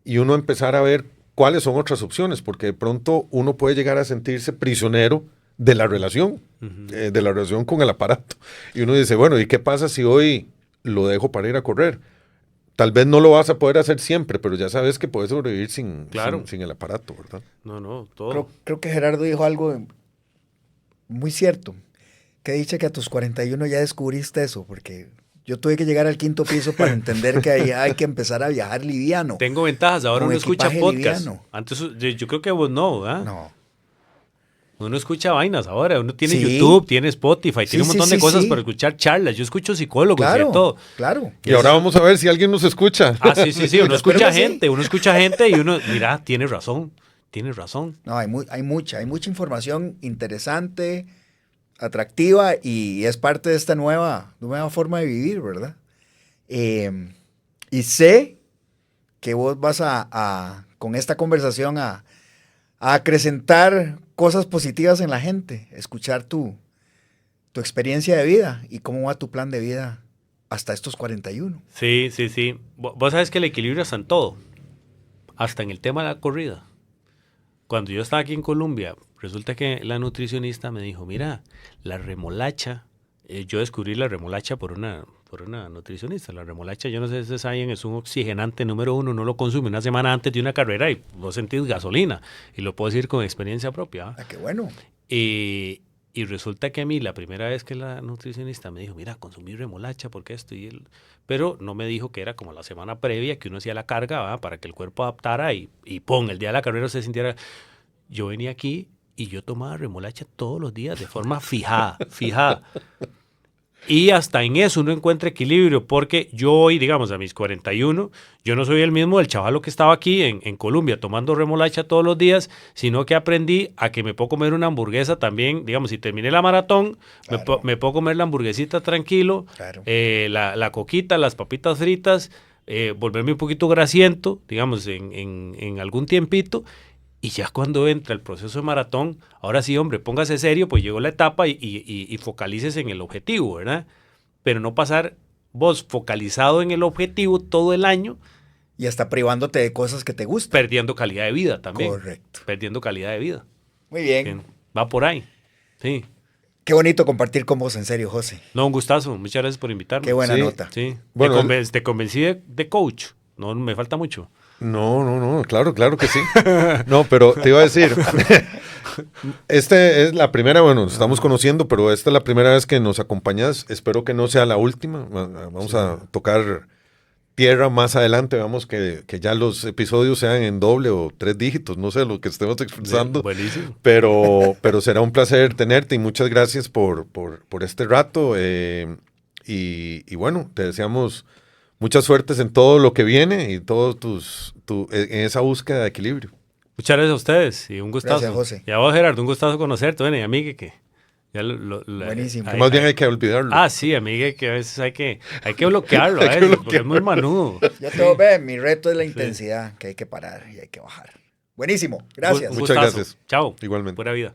Y uno empezar a ver cuáles son otras opciones, porque de pronto uno puede llegar a sentirse prisionero de la relación, de la relación con el aparato. Y uno dice, bueno, ¿y qué pasa si hoy lo dejo para ir a correr? tal vez no lo vas a poder hacer siempre, pero ya sabes que puedes sobrevivir sin, Claro. sin el aparato, ¿verdad? No, todo. Creo que Gerardo dijo algo muy cierto. Que dicha que a tus 41 ya descubriste eso, porque yo tuve que llegar al 5º piso para entender que ahí hay que empezar a viajar liviano. Tengo ventajas, ahora Con uno escucha equipaje podcast. liviano. Antes yo creo que vos no, ¿verdad? No. Uno escucha vainas ahora, uno tiene Sí. YouTube, tiene Spotify, Sí, tiene un sí, montón de sí, cosas sí. para escuchar charlas. Yo escucho psicólogos y Claro, de todo. claro. Y ahora vamos a ver si alguien nos escucha. Ah, sí, uno Espero escucha que sí. gente y uno, mira, tiene razón. No, hay mucha información interesante, atractiva y es parte de esta nueva forma de vivir, ¿verdad? Y sé que vos vas con esta conversación a acrecentar cosas positivas en la gente, escuchar tu experiencia de vida y cómo va tu plan de vida hasta estos 41. Sí. Vos sabes que el equilibrio está en todo, hasta en el tema de la corrida. Cuando yo estaba aquí en Colombia, resulta que la nutricionista me dijo, mira, la remolacha, yo descubrí la remolacha por una nutricionista. La remolacha, yo no sé si ustedes saben, es un oxigenante número 1, uno lo consume una semana antes de una carrera y vos sentís gasolina. Y lo puedo decir con experiencia propia. Ah, qué bueno. Y resulta que a mí, la primera vez que la nutricionista me dijo, mira, consumí remolacha porque esto y él, pero no me dijo que era como la semana previa que uno hacía la carga, ¿verdad? Para que el cuerpo adaptara y ¡pum! El día de la carrera se sintiera. Yo venía aquí y yo tomaba remolacha todos los días de forma fijada. Y hasta en eso uno encuentra equilibrio, porque yo hoy, digamos, a mis 41, yo no soy el mismo del chavalo que estaba aquí en Colombia tomando remolacha todos los días, sino que aprendí a que me puedo comer una hamburguesa también, digamos, si terminé la maratón, Claro. me puedo comer la hamburguesita tranquilo, Claro. la coquita, las papitas fritas, volverme un poquito grasiento, digamos, en algún tiempito. Y ya cuando entra el proceso de maratón, ahora sí, hombre, póngase serio, pues llegó la etapa y focalícese en el objetivo, ¿verdad? Pero no pasar vos focalizado en el objetivo todo el año, Y hasta privándote de cosas que te gustan. perdiendo calidad de vida también. Correcto. Perdiendo calidad de vida. Muy bien. Bien, va por ahí. Sí. Qué bonito compartir con vos, en serio, José. No, un gustazo. Muchas gracias por invitarme. Qué buena Sí. nota. Sí. Bueno, Te convencí de coach. No, me falta mucho. No, claro que sí. No, pero te iba a decir, este es la primera, bueno, nos estamos conociendo, pero esta es la primera vez que nos acompañas. Espero que no sea la última. Vamos a tocar tierra más adelante. Vamos que ya los episodios sean en doble o 3 dígitos, no sé lo que estemos expresando. Buenísimo. Pero será un placer tenerte y muchas gracias por este rato. Y bueno, te deseamos muchas suertes en todo lo que viene y todo en esa búsqueda de equilibrio. Muchas gracias a ustedes y un gustazo. Gracias, José. Y a vos, Gerardo, un gustazo conocerte. Bueno, y a Migue que ya Buenísimo. ahí- Más bien hay que olvidarlo. Ah, sí, a Migue que a veces hay que bloquearlo a Hay que veces, porque es bloquearlo. muy manudo. Ya te ve, mi reto es la intensidad, que hay que parar y hay que bajar. Buenísimo. Gracias. Un Muchas gustazo. gracias. Chao. Igualmente. Pura vida.